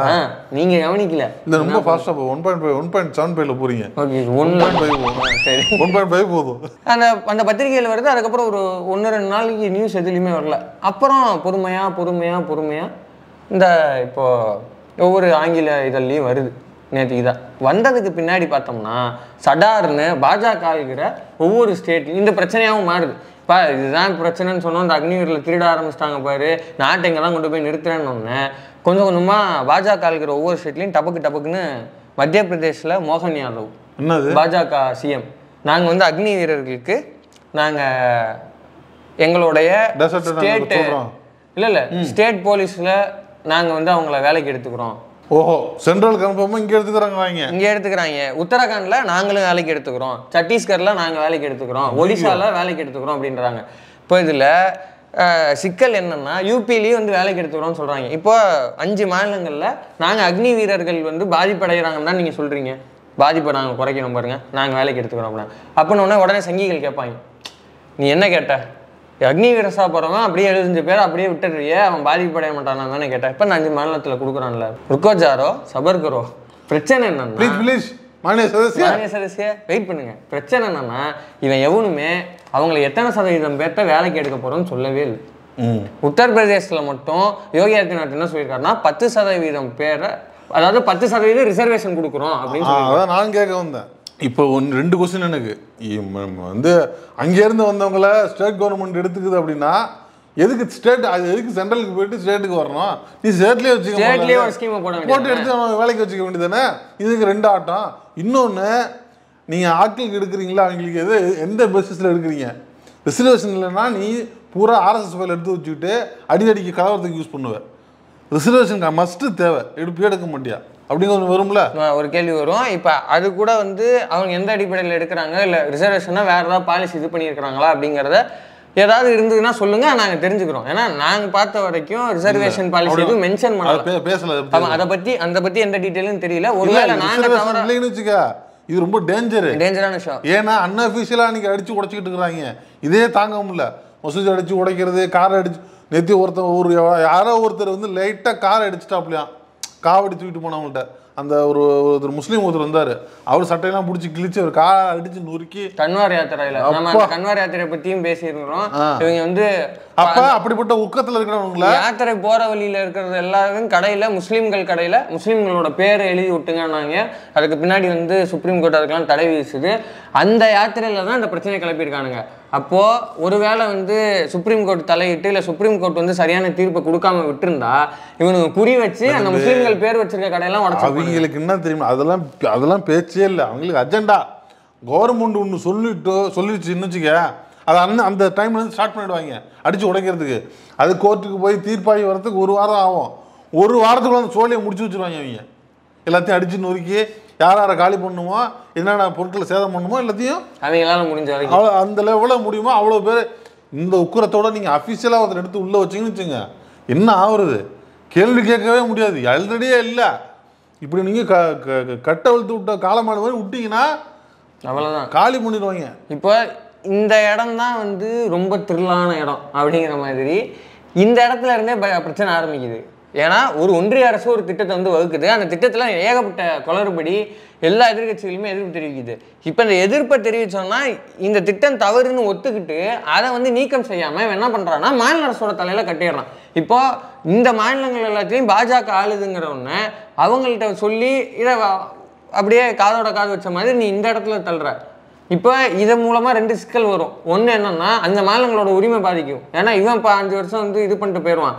நீங்க கவனிக்கல. இந்த ரொம்ப ஃபாஸ்டா 1.75 போறீங்க. ஓகே, 1.5 சரி, 1.5 போதும். அந்த பத்திரிகையில் வருது. அதுக்கப்புறம் ஒரு 1-2 நாளைக்கு நியூஸ் எதுலையுமே வரல. அப்புறம் பொறுமையா இந்த இப்போ ஒவ்வொரு ஆங்கில இதழ்லையும் வருது. நேற்றுக்கு தான் வந்ததுக்கு பின்னாடி பார்த்தோம்னா சடார்னு பாஜக ஆகிற ஒவ்வொரு ஸ்டேட்லையும் இந்த பிரச்சனையாகவும் மாறுது. இப்போ இதுதான் பிரச்சனைன்னு சொன்னோம், இந்த அக்னிவீரில் திருட ஆரம்பிச்சிட்டாங்க பாரு, நாட்டை இங்கே தான் கொண்டு போய் நிறுத்துறேன்னு கொஞ்சம் கொஞ்சமாக பாஜக ஆகிற ஒவ்வொரு ஸ்டேட்லையும் டபக்குன்னு மத்திய பிரதேசில் மோகன் யாதவ் என்னது பாஜக சிஎம், நாங்கள் வந்து அக்னி வீரர்களுக்கு நாங்கள் எங்களுடைய ஸ்டேட்டு இல்லை ஸ்டேட் போலீஸில் நாங்கள் வந்து அவங்கள வேலைக்கு எடுத்துக்கிறோம் ஓஹோ, சென்ட்ரல் கன்ஃபார்மாக இங்கே எடுத்துக்கிறாங்க. இங்கே எடுத்துக்கிறாங்க. உத்தரகாண்டில் நாங்களும் வேலைக்கு எடுத்துக்கிறோம், சத்தீஸ்கரில் நாங்கள் வேலைக்கு எடுத்துக்கிறோம், ஒடிசாவில் வேலைக்கு எடுத்துக்கிறோம் அப்படின்றாங்க. இப்போ இதில் சிக்கல் என்னன்னா யூபிலையும் வந்து வேலைக்கு எடுத்துக்கிறோம்னு சொல்கிறாங்க. இப்போ 5 மாநிலங்களில் நாங்கள் அக்னி வீரர்கள் வந்து பாதிப்படைகிறாங்கன்னு தான் நீங்கள் சொல்கிறீங்க. பாதிப்பை நாங்கள் குறைக்கணும் பாருங்கள், நாங்கள் வேலைக்கு எடுத்துக்கிறோம் அப்படின்னா உடனே சங்கிகள் கேட்பாங்க, நீ என்ன கேட்ட? அக்னி வீரசா போகிறவன் அப்படியே 75 பேர் அப்படியே விட்டுறியே, அவன் பாதிப்படைய மாட்டானா தானே கேட்டேன். இப்போ 5 மாநிலத்தில் கொடுக்குறான்ல, ருக்கோஜாரோ சபர்கரோ. பிரச்சனை என்னன்னா மாநில சதசிய வெயிட் பண்ணுங்க. பிரச்சனை என்னன்னா இவன் எவனுமே அவங்களை எத்தனை சதவீதம் பேர்த்த வேலைக்கு எடுக்க போறோம்னு சொல்லவே இல்லை. உத்தரப்பிரதேசத்துல மட்டும் யோகி ஆதித்யநாத் என்ன சொல்லியிருக்காருன்னா 10% பேரை, அதாவது 10% ரிசர்வேஷன் கொடுக்குறோம் அப்படின்னு சொல்லி. நான் கேட்க வந்தேன். இப்போ 2 கொஸ்டின் எனக்கு வந்து, அங்கேருந்து வந்தவங்கள ஸ்டேட் கவர்மெண்ட் எடுத்துக்குது அப்படின்னா எதுக்கு ஸ்டேட், அது எதுக்கு சென்ட்ரலுக்கு போயிட்டு ஸ்டேட்டுக்கு வரணும்? நீ ஸ்டேட்லேயே வச்சுக்க, போட்டு எடுத்து வேலைக்கு வச்சுக்க வேண்டியதானே. இதுக்கு 2 ஆட்டம். இன்னொன்று, நீங்கள் ஆட்களுக்கு எடுக்கிறீங்களா, அவங்களுக்கு எந்த பேசிஸில் எடுக்கிறீங்க? ரிசர்வேஷன் இல்லைன்னா நீ பூரா ஆர்எஸ்எஸ் ஃபைல் எடுத்து வச்சுக்கிட்டு அடிக்கடிக்கு கலவரத்துக்கு யூஸ் பண்ணுவேன். ரிசர்வேஷனுக்கு மஸ்ட்டு தேவை, எடுக்க மாட்டியா அப்படிங்கிற ஒன்று வரும்ல, ஒரு கேள்வி வரும். இப்போ அது கூட வந்து அவங்க எந்த அடிப்படையில் எடுக்கிறாங்க, இல்லை ரிசர்வேஷனா வேறு ஏதாவது பாலிசி இது பண்ணியிருக்கிறாங்களா அப்படிங்கிறத ஏதாவது இருந்ததுன்னா சொல்லுங்க, நாங்கள் தெரிஞ்சுக்கிறோம். ஏன்னா நாங்கள் பார்த்த வரைக்கும் ரிசர்வேஷன் பாலிசி எதுவும் மென்ஷன் பண்ணல, பேசல. அதை பற்றி எந்த டீட்டெயிலும் தெரியல. ஒருவேளை நாங்கள் இல்லைன்னு வச்சுக்க, இது ரொம்ப டேஞ்சரான விஷயம். ஏன்னா அன்அஃபிஷியலாக நீங்கள் அடிச்சு உடைச்சிக்கிட்டு இருக்கிறாங்க. இதே தாங்க முடியல. மசூதி அடிச்சு உடைக்கிறது, காரை அடிச்சு, நெத்தி யாரோ ஒருத்தர் வந்து லைட்டாக காரை அடிச்சுட்டாப்லையாம், காவடி தூக்கிட்டு போனவங்கள்ட்ட. அந்த ஒரு முஸ்லீம் ஒருத்தர் வந்தாரு, அவர் சட்டையெல்லாம் பிடிச்சி கிழிச்சு அவர் காரை அடிச்சு நொறுக்கி. கன்வார் யாத்திரையில கன்வார் யாத்திரை பத்தியும் பேசியிருக்கிறோம். இவங்க வந்து அப்படிப்பட்ட உக்கத்துல இருக்கிறவங்கள யாத்திரை போற வழியில இருக்கிறது எல்லாரும் கடையில முஸ்லீம்கள் கடையில முஸ்லீம்களோட பேரை எழுதி விட்டுங்கன்னாங்க. அதுக்கு பின்னாடி வந்து சுப்ரீம் கோர்ட் அதுக்கெல்லாம் தடை விதிச்சுது. அந்த யாத்திரையில தான் இந்த பிரச்சனை கிளப்பியிருக்கானுங்க. அப்போ ஒருவேளை வந்து சுப்ரீம் கோர்ட் தலையிட்டு இல்லை சுப்ரீம் கோர்ட் வந்து சரியான தீர்ப்பை கொடுக்காம விட்டுருந்தா இவனுக்கு குறி வச்சு அந்த முஸ்லீம்கள் பேர் வச்சிருக்க கடையெல்லாம் உடச்சு. அவங்களுக்கு என்ன தெரியுமா, அதெல்லாம் பேச்சே இல்லை. அவங்களுக்கு அஜெண்டா கவர்மெண்ட் ஒன்று சொல்லிடுச்சுன்னு வச்சுக்க, அதை அந்த டைம்ல இருந்து ஸ்டார்ட் பண்ணிடுவாங்க அடிச்சு உடைக்கிறதுக்கு. அது கோர்ட்டுக்கு போய் தீர்ப்பாகி வரதுக்கு 1 வாரம் ஆகும். 1 வாரத்துக்குள்ள அந்த சோழியை முடிச்சு வச்சுருவாங்க. அவங்க எல்லாத்தையும் அடிச்சு நொறுக்கி யாரை காலி பண்ணுமோ, என்னென்ன பொருட்களை சேதம் பண்ணுமோ எல்லாத்தையும் அவங்களால முடிஞ்ச அந்த லெவலில் முடியுமோ அவ்வளோ பேர். இந்த உக்குரத்தோட நீங்கள் அஃபிஷியலாக ஒருத்தர் எடுத்து உள்ளே வச்சிங்கன்னு வச்சுங்க, என்ன ஆகுறது? கேள்வி கேட்கவே முடியாது, ஆல்ரெடியே இல்லை. இப்படி நீங்கள் கட்டை வளர்த்து விட்ட காலமாடு மாதிரி விட்டீங்கன்னா அவ்வளோதான், காலி பண்ணிடுவாங்க. இப்போ இந்த இடம் தான் வந்து ரொம்ப த்ரில்லான இடம் அப்படிங்கிற மாதிரி இந்த இடத்துல இருந்தே பிரச்சனை ஆரம்பிக்குது. ஏன்னா ஒரு ஒன்றிய அரசு ஒரு திட்டத்தை வந்து வகுக்குது. அந்த திட்டத்தில் ஏகப்பட்ட குளறுபடி, எல்லா எதிர்கட்சிகளுமே எதிர்ப்பு தெரிவிக்குது. இப்போ இந்த எதிர்ப்பை தெரிவித்தோம்னா இந்த திட்டம் தவறுன்னு ஒத்துக்கிட்டு அதை வந்து நீக்கம் செய்யாமல் என்ன பண்ணுறான்னா மாநில அரசோட தலையில் கட்டிடுறான். இப்போ இந்த மாநிலங்கள் எல்லாத்தையும் பாஜக ஆளுதுங்கிறவொன்னே அவங்கள்ட்ட சொல்லி இதை அப்படியே காதோட காது வச்ச மாதிரி நீ இந்த இடத்துல தள்ளுற. இப்போ இதன் மூலமாக 2 சிக்கல் வரும். ஒன்று என்னன்னா அந்த மாநிலங்களோட உரிமை பாதிக்கும். ஏன்னா இவன் இப்போ 5 வருஷம் வந்து இது பண்ணிட்டு போயிடுவான்.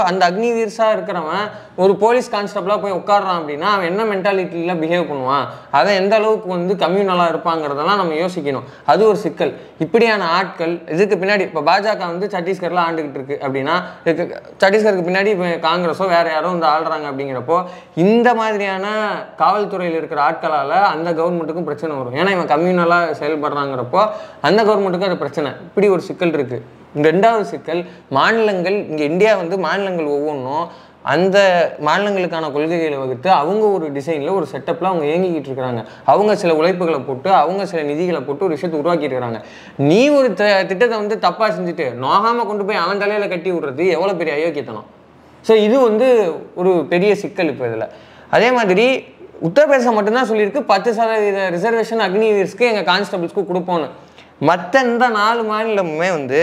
அந்த அக்னி வீர்ஸாக இருக்கிறவன் ஒரு போலீஸ் கான்ஸ்டபிளாக போய் உட்காடுறான் அப்படின்னா அவன் என்ன மென்டாலிட்டியில் பிஹேவ் பண்ணுவான், அவன் எந்த அளவுக்கு வந்து கம்யூனலாக இருப்பாங்கிறதெல்லாம் நம்ம யோசிக்கணும். அது ஒரு சிக்கல். இப்படியான ஆட்கள் இதுக்கு பின்னாடி இப்போ பாஜக வந்து சத்தீஸ்கரில் ஆண்டுகிட்டு இருக்கு அப்படின்னா சத்தீஸ்கருக்கு பின்னாடி இப்போ காங்கிரஸோ வேறு யாரோ வந்து ஆள்றாங்க. அப்படிங்கிறப்போ இந்த மாதிரியான காவல்துறையில் இருக்கிற ஆட்களால் அந்த கவர்மெண்ட்டுக்கும் பிரச்சனை வரும். ஏன்னா இவன் கம்யூனலாக செயல்படுறாங்கிறப்போ அந்த கவர்மெண்ட்டுக்கும் அது பிரச்சனை. இப்படி ஒரு சிக்கல் இருக்குது. 2வது சிக்கல், மாநிலங்கள் இங்கே இந்தியா வந்து மாநிலங்கள் ஒவ்வொன்றும் அந்த மாநிலங்களுக்கான கொள்கைகளை வகுத்து அவங்க ஒரு டிசைனில் ஒரு செட்டப்பில் அவங்க இயங்கிக்கிட்டு இருக்கிறாங்க. அவங்க சில உழைப்புகளை போட்டு அவங்க சில நிதிகளை போட்டு ஒரு விஷயத்தை உருவாக்கிட்டு இருக்கிறாங்க. நீ ஒரு திட்டத்தை வந்து தப்பாக செஞ்சுட்டு நோகாமல் கொண்டு போய் அவன் தலையில் கட்டி விடுறது எவ்வளோ பெரிய அயோக்கியத்தனம். ஸோ இது வந்து ஒரு பெரிய சிக்கல். இப்போ இதில் அதே மாதிரி உத்தரப்பிரதேசம் மட்டும்தான் சொல்லியிருக்கு 10% ரிசர்வேஷன் அக்னி வீர்ஸ்க்கு எங்கள் கான்ஸ்டபிள்ஸ்க்கு கொடுப்போன்னு. மற்ற இந்த 4 மாநிலமுமே வந்து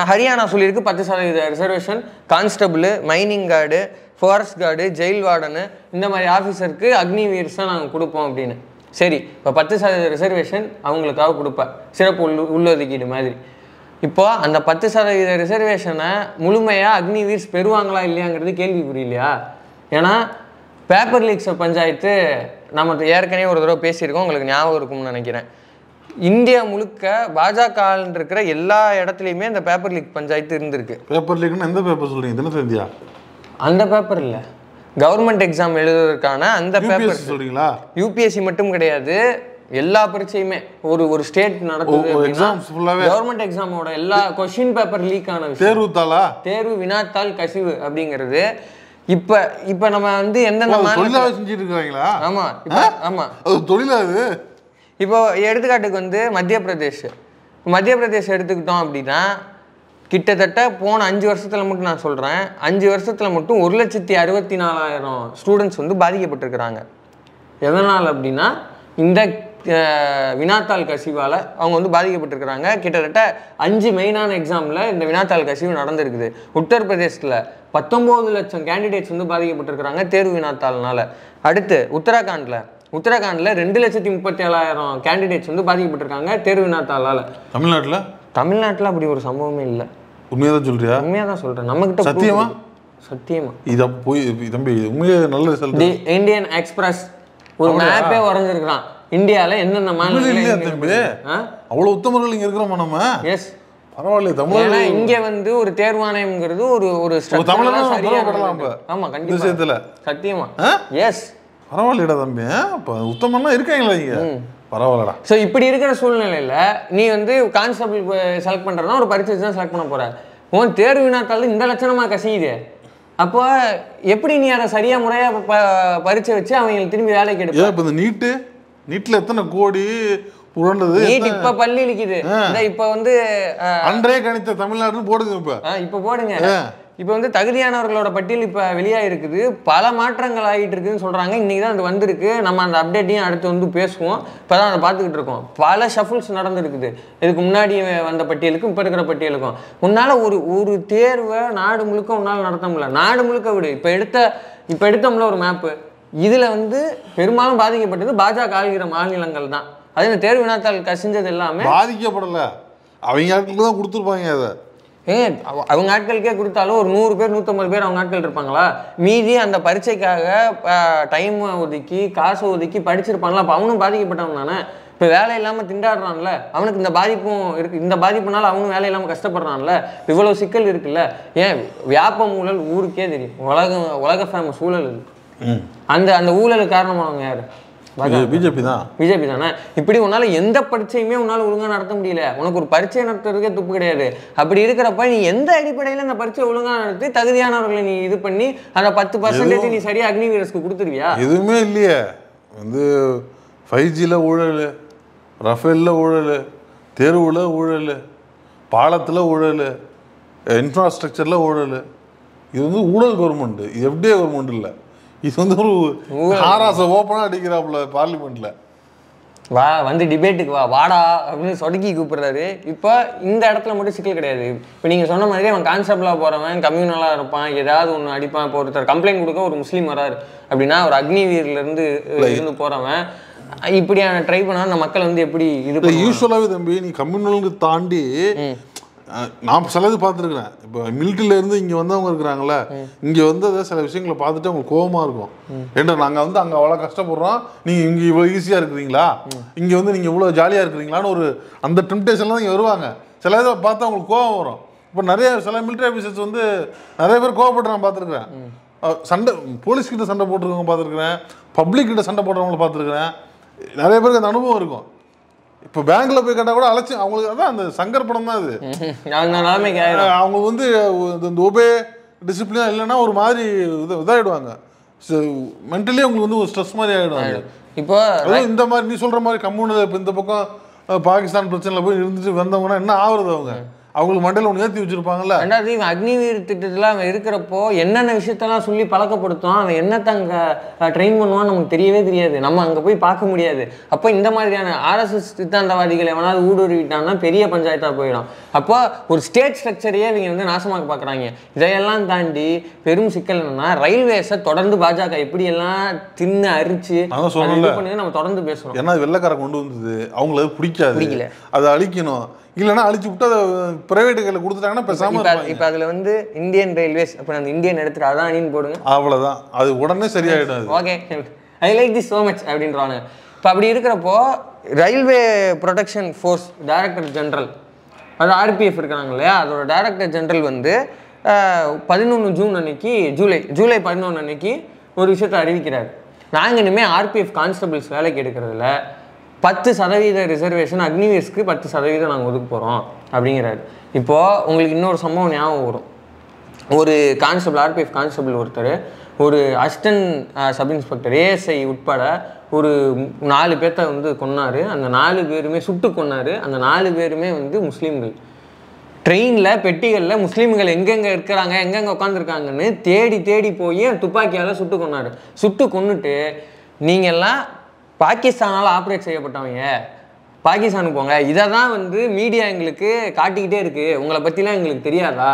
ஹரியானா சொல்லியிருக்கு 10% reservation constable, mining card, forest card, jail warden இந்த மாதிரி ஆஃபீஸருக்கு அக்னி வீர்ஸ் தான் நாங்கள் கொடுப்போம் அப்படின்னு. சரி, இப்போ 10% ரிசர்வேஷன் அவங்களுக்காக கொடுப்பேன், சிறப்பு உள்ளொதுக்கீடு மாதிரி. இப்போ அந்த 10% ரிசர்வேஷனை முழுமையாக அக்னி வீர்ஸ் பெறுவாங்களா இல்லையாங்கிறது கேள்வி புரியலையா? ஏன்னா பேப்பர் லீக்ஸ் பஞ்சாயத்து நம்ம ஏற்கனவே ஒரு தடவை பேசியிருக்கோம், உங்களுக்கு ஞாபகம் இருக்கும்னு நினைக்கிறேன். இந்தியா முழுக்க பாஜக இருக்கிற எல்லா இடத்துலையுமே இந்த பேப்பர் லீக் பஞ்சாயத்து இருந்திருக்கு. பேப்பர் லீக்னா எந்த பேப்பர் சொல்றீங்க? தினத்தந்தியா? அந்த பேப்பர் இல்லை, கவர்மெண்ட் எக்ஸாம் எழுதுவதற்கான அந்த பேப்பர் சொல்றீங்களா? யூபிஎஸ்சி மட்டும் கிடையாது, எல்லா பரீட்சையுமே ஒரு ஸ்டேட் நடக்குது கவர்மெண்ட் எக்ஸாமோட எல்லா கொஸ்டின் பேப்பர் லீக் ஆன விஷயம் தேர்வு வினாத்தாள் கசிவு அப்படிங்கிறது. இப்ப நம்ம வந்து எந்தெந்த தொழிலாக செஞ்சுட்டு இருக்காங்களா? ஆமா ஆமா தொழிலா இது. இப்போ எடுத்துக்காட்டுக்கு வந்து மத்திய பிரதேஷ் எடுத்துக்கிட்டோம் அப்படின்னா கிட்டத்தட்ட போன 5 வருஷத்துல மட்டும் நான் சொல்றேன், 5 வருஷத்துல மட்டும் 1,64,000 ஸ்டூடெண்ட்ஸ் வந்து பாதிக்கப்பட்டிருக்கிறாங்க. எதனால் அப்படின்னா இந்த வினாத்தாள் கசிவால் அவங்க வந்து பாதிக்கப்பட்டிருக்கிறாங்க. கிட்டத்தட்ட 5 மெயினான எக்ஸாமில் இந்த வினாத்தாள் கசிவு நடந்திருக்குது. உத்தரப்பிரதேசத்தில் 19 லட்சம் கேண்டிடேட்ஸ் வந்து பாதிக்கப்பட்டிருக்கிறாங்க தேர்வு வினாத்தாள்னால. அடுத்து உத்தராகண்டில் 2,37,000 கேண்டிடேட்ஸ் வந்து பாதிக்கப்பட்டிருக்காங்க தேர்வு வினாத்தாளால். தமிழ்நாட்டில் அப்படி ஒரு சம்பவமே இல்லை. உண்மையாக தான் சொல்றியா? உண்மையாக தான் சொல்கிறேன். நம்மகிட்ட சத்தியமா இதை போய் தம்பி உண்மையாக நல்ல ரிசல்ட். தி இந்தியன் எக்ஸ்பிரஸ் ஒரு மேப்பே வரைஞ்சிருக்கிறான் இந்தியாவில் என்னென்ன மாநிலம் அவ்வளோ உத்தமர்கள் இங்கே இருக்கிறோமா நம்ம. எஸ் பரவாயில்ல. தமிழ் இங்கே வந்து ஒரு தேர்வாணையம்ங்கிறது ஒரு ஆமா கண்டிப்பா சத்தியமா. எஸ் பரவாயில்லடா தம்பி, இப்போ உத்தமம்லாம் இருக்காங்களா இங்கே? பரவாயில்லடா. ஸோ இப்படி இருக்கிற சூழ்நிலையில் நீ வந்து கான்ஸ்டபிள் செலக்ட் பண்ணுறதுனா ஒரு பரீட்சை தான் செலக்ட் பண்ண போகிற. உன் தேர்வு வினாத்தாள் இந்த லட்சணமாக கசியுது. அப்போ எப்படி நீ அதை சரியா முறையாக பரீட்சை வச்சு அவங்களுக்கு திரும்பி வேலைக்கு எடுப்ப? இப்போ இந்த நீட்டில் எத்தனை கோடி புரண்டது. நீட் இப்போ பள்ளி இழிக்குது. இப்போ வந்து அன்றே கணித்த தமிழ்நாடுன்னு போடுங்க. இப்போ போடுங்க. இப்போ வந்து தகுதியானவர்களோட பட்டியல் இப்போ வெளியாக இருக்குது. பல மாற்றங்கள் ஆகிட்டு இருக்குதுன்னு சொல்கிறாங்க. இன்றைக்கி தான் அது வந்திருக்கு. நம்ம அந்த அப்டேட்டையும் அடுத்து வந்து பேசுவோம். இப்போ தான் அதை பார்த்துக்கிட்டு இருக்கோம். பல ஷஃபிள்ஸ் நடந்துருக்குது. இதுக்கு முன்னாடி வந்த பட்டியலுக்கும் இப்போ இருக்கிற பட்டியலுக்கும். உன்னால் ஒரு தேர்வை நாடு முழுக்க உன்னால் நடத்த முடியல. நாடு முழுக்க விடு. இப்போ எடுத்தோம்ல ஒரு மேப்பு, இதில் வந்து பெரும்பாலும் பாதிக்கப்பட்டது பாஜக ஆளுகிற மாநிலங்கள் தான். அது இந்த தேர்வு வினாத்தாள் கசிஞ்சது எல்லாமே பாதிக்கப்படலை. அவங்க ஆட்களுக்கு தான் கொடுத்துருப்பாங்க. அதை அவங்க ஆட்களுக்கே கொடுத்தாலும் ஒரு 100 பேர் 150 பேர் அவங்க ஆட்கள் இருப்பாங்களா? மீதி அந்த பரீட்சைக்காக டைம் ஒதுக்கி காசை ஒதுக்கி படிச்சிருப்பாங்களா? அப்போ அவனும் பாதிக்கப்பட்டவன் தானே. இப்போ வேலை இல்லாமல் திண்டாடுறான்ல, அவனுக்கு இந்த பாதிப்பும் இருக்குது. இந்த பாதிப்புனால அவனும் வேலை இல்லாமல் கஷ்டப்படுறான்ல. இவ்வளோ சிக்கல் இருக்குல்ல. ஏன் வியாப ஊழல் ஊருக்கே தெரியும். உலக ஃபேமஸ் ஊழல் இது. அந்த ஊழலுக்கு காரணமானவங்க யார்? பிஜேபி தானே. இப்படி உன்னால எந்த பரீட்சையுமே உன்னால ஒழுங்கா நடத்த முடியல. உனக்கு ஒரு பரீட்சை நடத்துறதுக்கே துப்பு கிடையாது. அப்படி இருக்கிறப்ப நீ எந்த அடிப்படையில அந்த பரீட்சை ஒழுங்கா நடத்தி தகுதியானவர்களை நீ இது பண்ணி அந்த 10% நீ சரியா அக்னிவீரஸ்க்கு கொடுத்துருவியா? எதுவுமே இல்லையே. வந்து 5Gல ஊழல், ரஃபேல்ல ஊழல், தேர்வுல ஊழல், பாலத்தில் ஊழல், இன்ஃப்ராஸ்ட்ரக்சர்ல ஊழல். இது வந்து ஊழல் கவர்மெண்ட். இது எஃப்டிஏ கவர்மெண்ட் இல்லை. இது வந்து ஒரு ஆராச ஓப்பனாக அடிக்கிறாப்புல பார்லிமெண்ட்ல. வந்து டிபேட்டுக்கு வாடா அப்படின்னு சொடுக்கி கூப்பிடுறாரு. இப்போ இந்த இடத்துல மட்டும் சிக்கல் கிடையாது. இப்போ நீங்கள் சொன்ன மாதிரி அவன் கான்ஸ்டபிளாக போகிறவன் கம்யூனலாக இருப்பான், ஏதாவது ஒன்று அடிப்பான். இப்போ ஒருத்தர் கம்ப்ளைண்ட் கொடுக்க ஒரு முஸ்லீம் வராரு அப்படின்னா ஒரு அக்னிவீர்லேருந்து போகிறவன் இப்படியான ட்ரை பண்ணால் அந்த மக்கள் வந்து எப்படி இது யூஸ்வலாகவே தம்பி நீ கம்யூனலுக்கு தாண்டி நான் சிலது பார்த்துருக்குறேன். இப்போ மிலிட்ரியிலேருந்து இங்கே வந்தவங்க இருக்கிறாங்களே, இங்கே வந்து சில விஷயங்களை பார்த்துட்டு அவங்களுக்கு கோபமாக இருக்கும். ஏன்டா நாங்கள் வந்து அங்கே அவ்வளோ கஷ்டப்படுறோம், நீங்கள் இங்கே இவ்வளோ ஈஸியாக இருக்கிறீங்களா, இங்கே வந்து நீங்கள் இவ்வளோ ஜாலியாக இருக்கிறீங்களான்னு ஒரு அந்த டெம்ப்டேஷன்லாம் இங்கே வருவாங்க. சில இதை பார்த்து அவங்களுக்கு கோபம் வரும். இப்போ சில மிலிட்ரி ஆஃபீஸர்ஸ் வந்து நிறைய பேர் கோவப்பட்டு நான் பார்த்துருக்குறேன். சண்டை போலீஸ்கிட்ட சண்டை போட்டிருக்கவங்க பார்த்துருக்குறேன், பப்ளிக் கிட்ட சண்டை போடுறவங்கள பார்த்துருக்குறேன். நிறைய பேருக்கு அந்த அனுபவம் இருக்கும். இப்போ பேங்க்ல போய் கேட்டால் கூட அழைச்சி அவங்களுக்கு அதான் அந்த சங்கர் படம் தான் அது. அவங்க வந்து இந்த ஒபே டிசிப்ளினா இல்லைன்னா ஒரு மாதிரி இதாகிடுவாங்க. மென்டலி அவங்களுக்கு வந்து ஒரு ஸ்ட்ரெஸ் மாதிரி ஆகிடுவாங்க. இப்போ இந்த மாதிரி நீ சொல்கிற மாதிரி கம்யூனல் இப்போ இந்த பக்கம் பாகிஸ்தான் பிரச்சனையில் போய் இருந்துட்டு வந்தவங்கன்னா என்ன ஆகுறது? அவங்களுக்கு மண்டையில் ஒன்று ஏற்றி வச்சுருப்பாங்கல்ல. ரெண்டாவது இவன் அக்னிவீர் திட்டத்தில் அவன் இருக்கிறப்போ என்னென்ன விஷயத்தெல்லாம் சொல்லி பழக்கப்படுத்தும், அவன் என்னத்தை அங்கே ட்ரெயின் பண்ணுவான்னு நமக்கு தெரியவே தெரியாது. நம்ம அங்கே போய் பார்க்க முடியாது. அப்போ இந்த மாதிரியான ஆர்எஸ்எஸ் சித்தாந்தவாதிகள் எவனாவது ஊடுருவிட்டான்னா பெரிய பஞ்சாயத்தாக போயிடும். அப்போ ஒரு ஸ்டேட் ஸ்ட்ரக்சரையே இவங்க வந்து நாசமாக்க பார்க்குறாங்க. இதையெல்லாம் தாண்டி பெரும் சிக்கல் என்னன்னா ரயில்வேஸை தொடர்ந்து பாஜக எப்படியெல்லாம் தின்னு அரிச்சு பண்ணி நம்ம தொடர்ந்து பேசுகிறோம். ஏன்னா வெள்ளைக்கார கொண்டு வந்தது அவங்களுக்கு பிடிக்கல, அதை அழிக்கணும். இல்லைன்னா அழிச்சு விட்டு அதை பிரைவேட் கையில் கொடுத்துட்டாங்கன்னா பேசாமல். இப்போ அதில் வந்து இந்தியன் ரயில்வேஸ் அப்போ அந்த இந்தியன் எடுத்துட்டு அதானின்னு போடுங்க, அவ்வளோதான். அது உடனே சரியாயிடும். Okay, I like this so much அப்படின்றாங்க. இப்போ அப்படி இருக்கிறப்போ railway protection force director general, அது ஆர்பிஎஃப் இருக்கிறாங்க இல்லையா, அதோட டைரக்டர் ஜெனரல் வந்து 11 ஜூன் அன்னைக்கு ஜூலை 11 அன்னைக்கு ஒரு விஷயத்தை அறிவிக்கிறார். நாங்கள் இனிமேல் ஆர்பிஎஃப் கான்ஸ்டபிள்ஸ் வேலைக்கு எடுக்கிறதுல 10% ரிசர்வேஷன் அக்னிவீர்ஸ்க்கு 10% நாங்கள் ஒதுக்க போகிறோம் அப்படிங்கிறாரு. இப்போது உங்களுக்கு இன்னொரு சம்பவம் ஞாபகம் வரும். ஒரு கான்ஸ்டபிள், ஆர்பிஎஃப் கான்ஸ்டபிள் ஒருத்தர் ஒரு அசிஸ்டன்ட் சப் இன்ஸ்பெக்டர் ஏஎஸ்ஐ உட்பட ஒரு 4 பேர்த்த வந்து கொன்னார். அந்த 4 பேருமே சுட்டு கொன்னார். அந்த 4 பேருமே வந்து முஸ்லீம்கள். ட்ரெயினில் பெட்டிகளில் முஸ்லீம்கள் எங்கெங்கே இருக்கிறாங்க, எங்கெங்கே உட்காந்துருக்காங்கன்னு தேடி தேடி போய் துப்பாக்கியால் சுட்டு கொன்னார். சுட்டு கொன்னுட்டு நீங்கள்லாம் பாகிஸ்தானால் ஆப்ரேட் செய்யப்பட்டவங்க, பாகிஸ்தானுக்கு போங்க, இதை தான் வந்து மீடியா எங்களுக்கு காட்டிக்கிட்டே இருக்குது, உங்களை பற்றிலாம் எங்களுக்கு தெரியாதா,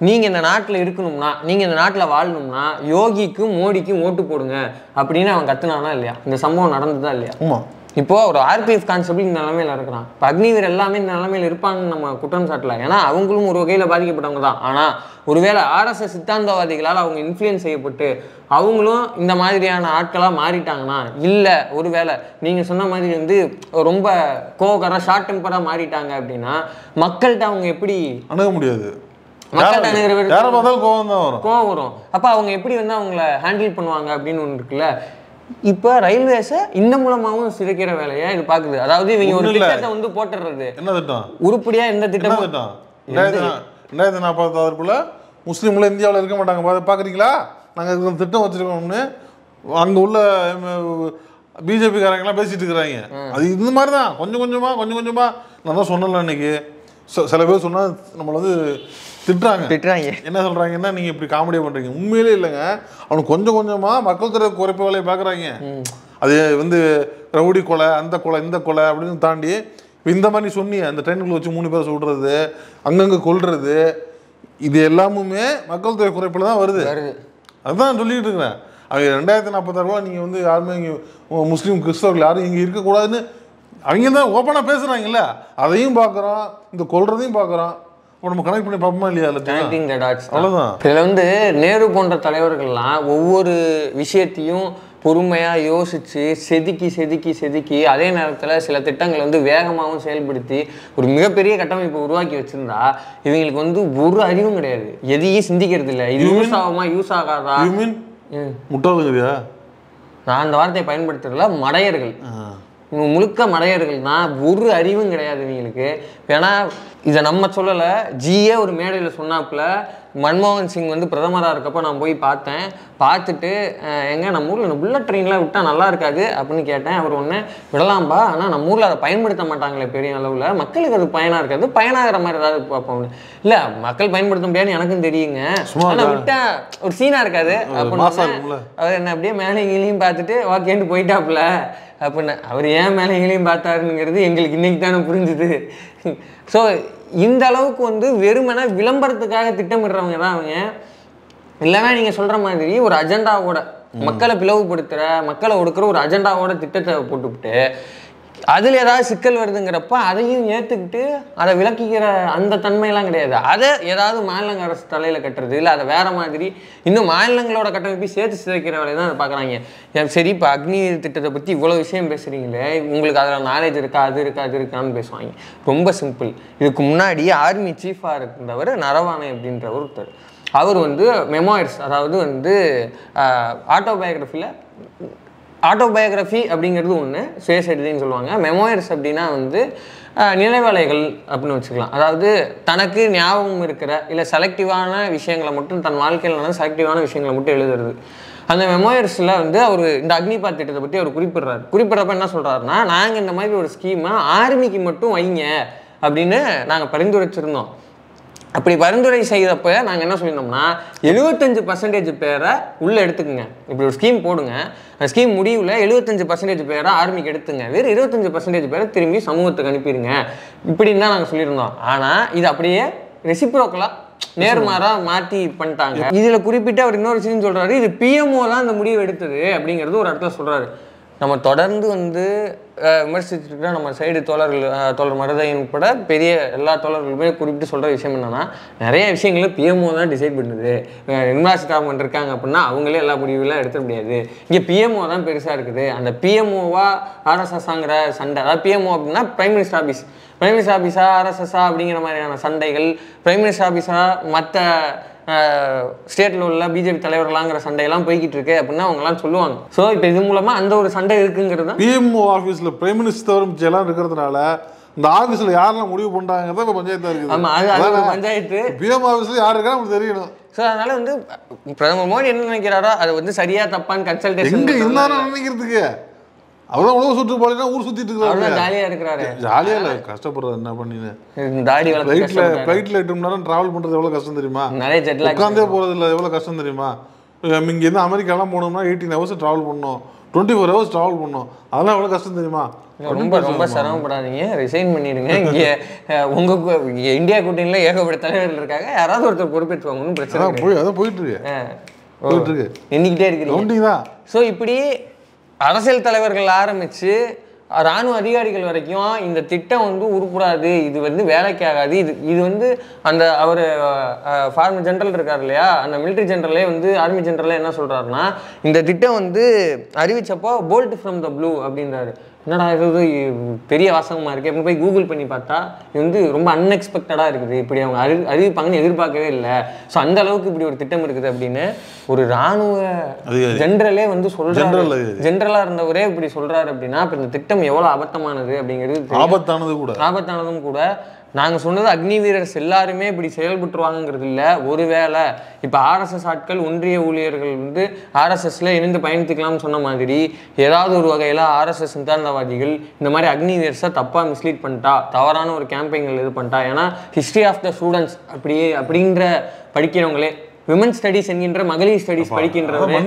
நீங்கள் இந்த நாட்டில் இருக்கணும்னா, நீங்கள் இந்த நாட்டில் வாழணும்னா யோகிக்கும் மோடிக்கும் ஓட்டு போடுங்க அப்படின்னு அவன் கத்துனானா இல்லையா? இந்த சம்பவம் நடந்ததா இல்லையா? ஆமாம். இப்போது ஒரு ஆர்பிஎஃப் கான்ஸ்டபிள் இந்த நிலமையில் இருக்கிறான். இப்போ அக்னிவீர் எல்லாமே இந்த நிலமையில் இருப்பாங்கன்னு நம்ம குற்றம் சாட்டல. ஏன்னா அவங்களும் ஒரு வகையில் பாதிக்கப்பட்டவங்க தான். ஆனால் ஒருவேளை ஆர்எஸ்எஸ் சித்தாந்தவாதிகளால் அவங்க இன்ஃப்ளூயன்ஸ் செய்யப்பட்டு அவங்களும் இந்த மாதிரியான ஆட்களாக மாறிட்டாங்கன்னா, இல்லை ஒருவேளை நீங்கள் சொன்ன மாதிரி வந்து ரொம்ப கோவக்காரா ஷார்ட் டெம்பராக மாறிட்டாங்க அப்படின்னா மக்கள்கிட்ட அவங்க எப்படி அணுக முடியாது? மக்கள்கிட்ட அணுகிற கோவம் வரும். அப்போ அவங்க எப்படி வந்து அவங்கள ஹேண்டில் பண்ணுவாங்க அப்படின்னு ஒன்று இருக்குல்ல. இப்போ ரயில்வேஸை இந்த மூலமாகவும் சிதைக்கிற வேலையை இது பார்க்குது. அதாவது இவங்க ஒரு திட்டத்தை வந்து போட்டுறது. என்ன திட்டம்? உருப்படியா எந்த திட்டம்? 2046 முஸ்லீம்கள் இந்தியாவில் இருக்க மாட்டாங்க, பார்க்குறீங்களா? நாங்கள் திட்டம் வச்சுருக்கோம்னு அங்கே உள்ள பிஜேபிக்காரங்கெல்லாம் பேசிட்டு இருக்கிறாங்க. அது இந்த மாதிரி தான் கொஞ்சம் கொஞ்சமாக நான் தான் சொன்னல இன்னைக்கு. சில பேர் சொன்னால் நம்மளை வந்து திட்டுறாங்க. என்ன சொல்கிறாங்கன்னா, நீங்கள் இப்படி காமெடியாக பண்ணுறீங்க. உண்மையிலே இல்லைங்க, அவனுக்கு கொஞ்சம் கொஞ்சமாக மக்கள் தொகை குறைப்பு வேலையை பார்க்குறாங்க. அது வந்து ரவுடி கொலை, அந்த கொலை, இந்த கொலை அப்படின்னு தாண்டி இந்த மாதிரி சொன்னி அந்த ட்ரெயினுக்குள்ள வச்சு 3 பேரை சுடுறது, அங்கங்கே கொல்றது, இது எல்லாமுமே மக்கள் தொகை குறைப்பில் தான் வருது. அதுதான் சொல்லிட்டு இருக்கிறேன். அவங்க 2046 நீங்கள் வந்து யாருமே இங்கே முஸ்லீம் கிறிஸ்தவர்கள் யாரும் இங்கே இருக்கக்கூடாதுன்னு அவங்க தான் ஓப்பனாக பேசுகிறாங்கல்ல, அதையும் பார்க்குறோம், இந்த கொல்றதையும் பார்க்குறோம். இப்போ நம்ம கனெக்ட் பண்ணி பார்ப்போமா இல்லையா? அவ்வளோதான். இதில் வந்து நேரு போன்ற தலைவர்கள்லாம் ஒவ்வொரு விஷயத்தையும் பொறுமையாக யோசித்து செதுக்கி அதே நேரத்தில் சில திட்டங்களை வந்து வேகமாகவும் செயல்படுத்தி ஒரு மிகப்பெரிய கட்டமைப்பை உருவாக்கி வச்சுருந்தா இவங்களுக்கு வந்து ஒரு அறிவும் கிடையாது, எதையும் சிந்திக்கிறது இல்லை. இது யூஸ் ஆகுமா யூஸ் ஆகாதா? முட்டாளுங்கறியா? நான் அந்த வார்த்தையை பயன்படுத்துறதுல மடையர்கள், முழுக்க மடையர்கள் தான், ஒரு அறிவும் கிடையாது இவங்களுக்கு. ஏன்னா இதை நம்ம சொல்லலை, ஜியே ஒரு மேடையில் சொன்னாப்புல மன்மோகன் சிங் வந்து பிரதமராக இருக்கப்போ நான் போய் பார்த்தேன். பார்த்துட்டு எங்கே நம்ம ஊரில் புல்லட் ட்ரெயின்லாம் விட்டால் நல்லா இருக்காது அப்படின்னு கேட்டேன். அவர் ஒன்று விடலாம்பா, ஆனால் நம்ம ஊரில் அதை பயன்படுத்த மாட்டாங்களே பெரிய அளவில், மக்களுக்கு அது பயனாக இருக்காது, பயனாகிற மாதிரி ஏதாவது பார்ப்போம். இல்லை மக்கள் பயன்படுத்த முடியாதுன்னு எனக்கும் தெரியுங்க, ஆனால் விட்டால் ஒரு சீனாக இருக்காது அப்படின்னு அவர் என்ன அப்படியே மேலே கீழையும் பார்த்துட்டு ஓகேன்ட்டு போயிட்டாப்புல அப்படின்னு. அவர் ஏன் மேலே கீழையும் பார்த்தாருங்கிறது எங்களுக்கு இன்னைக்கு தானே புரிஞ்சுது. ஸோ இந்த அளவுக்கு வந்து வெறுமனை விளம்பரத்துக்காக திட்டமிடுறவங்க தான் அவங்க. இல்லைன்னா நீங்கள் சொல்கிற மாதிரி ஒரு அஜெண்டாவோட மக்களை பிளவுபடுத்துகிற, மக்களை ஒடுக்கிற ஒரு அஜெண்டாவோட திட்டத்தை போட்டுவிட்டு அதில் ஏதாவது சிக்கல் வருதுங்கிறப்ப அதையும் ஏற்றுக்கிட்டு அதை விளக்கிக்கிற அந்த தன்மையெல்லாம் கிடையாது. அதை ஏதாவது மாநில அரசு தலையில் கட்டுறது, இல்லை அதை வேறு மாதிரி இன்னும் மாநிலங்களோட கட்டமைப்பை சேர்த்து சிதைக்கிற வேலையை தான் அதை பார்க்குறாங்க. சரி, இப்போ அக்னி திட்டத்தை பற்றி இவ்வளோ விஷயம் பேசுகிறீங்களே, உங்களுக்கு அதில் நாலேஜ் இருக்கா, அது இருக்கான்னு பேசுவாங்க. ரொம்ப சிம்பிள். இதுக்கு முன்னாடி ஆர்மி சீஃபாக இருந்தவர் நரவானே அப்படின்ற ஒருத்தர், அவர் வந்து மெமோயர்ஸ், அதாவது வந்து ஆட்டோபயோகிராஃபி அப்படிங்கிறது ஒன்று, சுயசரிதைன்னு சொல்லுவாங்க. மெமோயர்ஸ் அப்படின்னா வந்து நினைவலைகள் அப்படின்னு வச்சுக்கலாம். அதாவது தனக்கு ஞாபகம் இருக்கிற இல்லை செலக்டிவான விஷயங்களை மட்டும், தன் வாழ்க்கையில் செலக்டிவான விஷயங்களை மட்டும் எழுதுறது. அந்த மெமோயர்ஸில் வந்து அவர் இந்த அக்னிபாத் திட்டத்தை பற்றி அவர் குறிப்பிட்றப்ப என்ன சொல்கிறாருன்னா, நாங்கள் இந்த மாதிரி ஒரு ஸ்கீமை ஆர்மிக்கு மட்டும் வைங்க அப்படின்னு நாங்கள் பரிந்துரைச்சிருந்தோம். அப்படி பரிந்துரை செய்தப்போ நாங்கள் என்ன சொல்லியிருந்தோம்னா 75% பேரை உள்ளே எடுத்துக்குங்க, இப்படி ஒரு ஸ்கீம் போடுங்க, அந்த ஸ்கீம் முடிவில் 75% பேரை ஆர்மிக்கு எடுத்துங்க, வேறு 25% பேரை திரும்பி சமூகத்துக்கு அனுப்பிடுங்க இப்படின்னு தான் நாங்கள் சொல்லியிருந்தோம். ஆனால் இது அப்படியே ரெசிப்ரோக்கலாக நேர்மாறாக மாற்றி பண்ணிட்டாங்க. இதில் குறிப்பிட்ட அவர் இன்னொரு விஷயம் சொல்கிறாரு, இது பிஎம்ஓ தான் இந்த முடிவு எடுத்தது அப்படிங்கிறது ஒரு இடத்துல சொல்கிறாரு. நம்ம தொடர்ந்து வந்து விமர்சிச்சுட்டு நம்ம சைடு தோழர் மருதையன் உட்பட பெரிய எல்லா தோழர்களுமே குறிப்பிட்டு சொல்கிற விஷயம் என்னென்னா, நிறைய விஷயங்களை பிஎம்ஓ தான் டிசைட் பண்ணுது. நிர்மலா சீதாராமன் இருக்காங்க அப்படின்னா அவங்களே எல்லா முடிவுலாம் எடுத்துட முடியாது, இங்கே பிஎம்ஓ தான் பெருசாக இருக்குது. அந்த பிஎம்ஓவா ஆர்எஸ்எஸ்ஸாங்கிற சண்டை, அதாவது பிஎம்ஓ அப்படின்னா பிரைம் மினிஸ்டர் ஆஃபீஸா ஆர்எஸ்எஸ்ஸா அப்படிங்கிற மாதிரியான சண்டைகள், பிரைம் மினிஸ்டர் ஆஃபீஸா மற்ற ஸ்டேட்டில் உள்ள பிஜேபி தலைவர்களாங்கிற சண்டையெல்லாம் போய்கிட்டு இருக்கு அப்படின்னு அவங்கலாம் சொல்லுவாங்க. ஸோ இப்போ இது மூலமாக அந்த ஒரு சண்டை இருக்குங்கிறது பிஎம்ஓ ஆஃபீஸில் பிரைம் மினிஸ்டர் எல்லாம் இருக்கிறதுனால இந்த ஆஃபீஸில் யாரெல்லாம் முடிவு பண்ணுறாங்கிறத இப்போ பஞ்சாயத்தாக இருக்குது. ஆமாம், அது பஞ்சாயத்து. பிஎம் ஆஃபீஸில் யார் இருக்கா நமக்கு தெரியணும். ஸோ அதனால வந்து பிரதமர் மோடி என்ன நினைக்கிறாரோ அது வந்து சரியா தப்பான்னு கன்சல்டேஷன் எங்கே இருந்தாலும் நினைக்கிறதுக்கு அவதான் உணவு சுற்றுப்பாடுனா ஊர் சுற்றிட்டு இருக்காரு. ஜாலியாக இருக்கிறாரு. ஜாலியாக இல்லை, கஷ்டப்படுறது என்ன பண்ணின்னு. தாடி ஃப்ளைட்டில் 8 மணி நேரம் ட்ராவல் பண்ணுறது எவ்வளோ கஷ்டம் தெரியுமா? நிறைய ஜெட்லாக் உட்காந்தே போகிறது இல்லை, எவ்வளோ கஷ்டம் தெரியுமா? இங்கேருந்து அமெரிக்காலாம் போனோம்னா 18 ஹவர்ஸ் ட்ராவல் பண்ணோம், 24 ஹவர்ஸ் ட்ராவல் பண்ணோம். அதெல்லாம் எவ்வளோ கஷ்டம் தெரியுமா? ரொம்ப ரொம்ப சிரமப்படாதீங்க, ரிசைன் பண்ணிடுங்க. இங்கே உங்கள் இந்தியா கூட்டணியில் ஏகப்பட்ட தலைவர்கள் இருக்காங்க, யாராவது ஒருத்தர் பொறுப்பேற்றுவாங்க, ஒன்றும் பிரச்சனை அதான் போயிட்டு இருக்கு, எண்ணிக்கிட்டே இருக்கிறீங்க. ஸோ இப்படி அரசியல் தலைவர்கள் ஆரம்பித்து இராணுவ அதிகாரிகள் வரைக்கும் இந்த திட்டம் வந்து உருப்படாது, இது வந்து வேலைக்கு ஆகாது, இது வந்து அந்த அவர் ஃபார்மர் ஜெனரல் இருக்கார் இல்லையா, அந்த மிலிட்ரி ஜெனரலே வந்து ஆர்மி ஜெனரலே என்ன சொல்கிறாருன்னா, இந்த திட்டம் வந்து அறிவிச்சப்போ போல்ட் ஃப்ரம் த ப்ளூ அப்படின்றாரு. என்னடா இது பெரிய வாசகமாக இருக்குது அப்படின்னு போய் கூகுள் பண்ணி பார்த்தா இது வந்து ரொம்ப அன்எக்ஸ்பெக்டடாக இருக்குது, இப்படி அவங்க அறிவிப்பாங்கன்னு எதிர்பார்க்கவே இல்லை. ஸோ அந்த அளவுக்கு இப்படி ஒரு திட்டம் இருக்குது அப்படின்னு ஒரு இராணுவ ஜெனரலே வந்து சொல்கிறாரு. ஜெனரலாக இருந்தவரே இப்படி சொல்கிறாரு அப்படின்னா இப்போ இந்த திட்டம் எவ்வளோ அபத்தமானது அப்படிங்கிறது, ஆபத்தானதும் கூட. நாங்கள் சொன்னது அக்னி வீரர்ஸ் எல்லாருமே இப்படி செயல்பட்டுருவாங்கிறது இல்லை. ஒருவேளை இப்போ ஆர்எஸ்எஸ் ஆட்கள் ஒன்றிய ஊழியர்கள் வந்து ஆர்எஸ்எஸ்ல இணைந்து பயணித்துக்கலாம்னு சொன்ன மாதிரி ஏதாவது ஒரு வகையில் ஆர்எஸ்எஸ் சித்தாந்தவாதிகள் இந்த மாதிரி அக்னி வீரர்ஸை தப்பாக மிஸ்லீட் பண்ணிட்டா, தவறான ஒரு கேம்பெயினில் இது பண்ணிட்டா. ஏன்னா ஹிஸ்ட்ரி ஆஃப் த ஸ்டூடெண்ட்ஸ் அப்படின்ற படிக்கிறவங்களே, விமன் ஸ்டடீஸ் என்கின்ற மகளிர் ஸ்டடீஸ் படிக்கின்றவங்க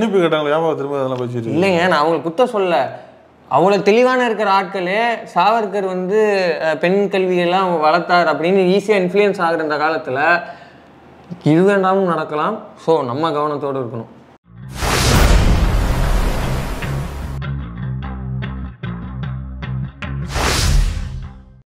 இல்லைங்க, நான் அவங்களுக்கு குத்த சொல்ல, அவ்வளோ தெளிவான இருக்கிற ஆட்களே சாவர்கர் வந்து பெண் கல்வியெல்லாம் வளர்த்தார் அப்படின்னு ஈஸியாக இன்ஃப்ளூயன்ஸ் ஆகிற இந்த காலத்தில் இது வேண்டாமும் நடக்கலாம். ஸோ நம்ம கவனத்தோடு இருக்கணும்.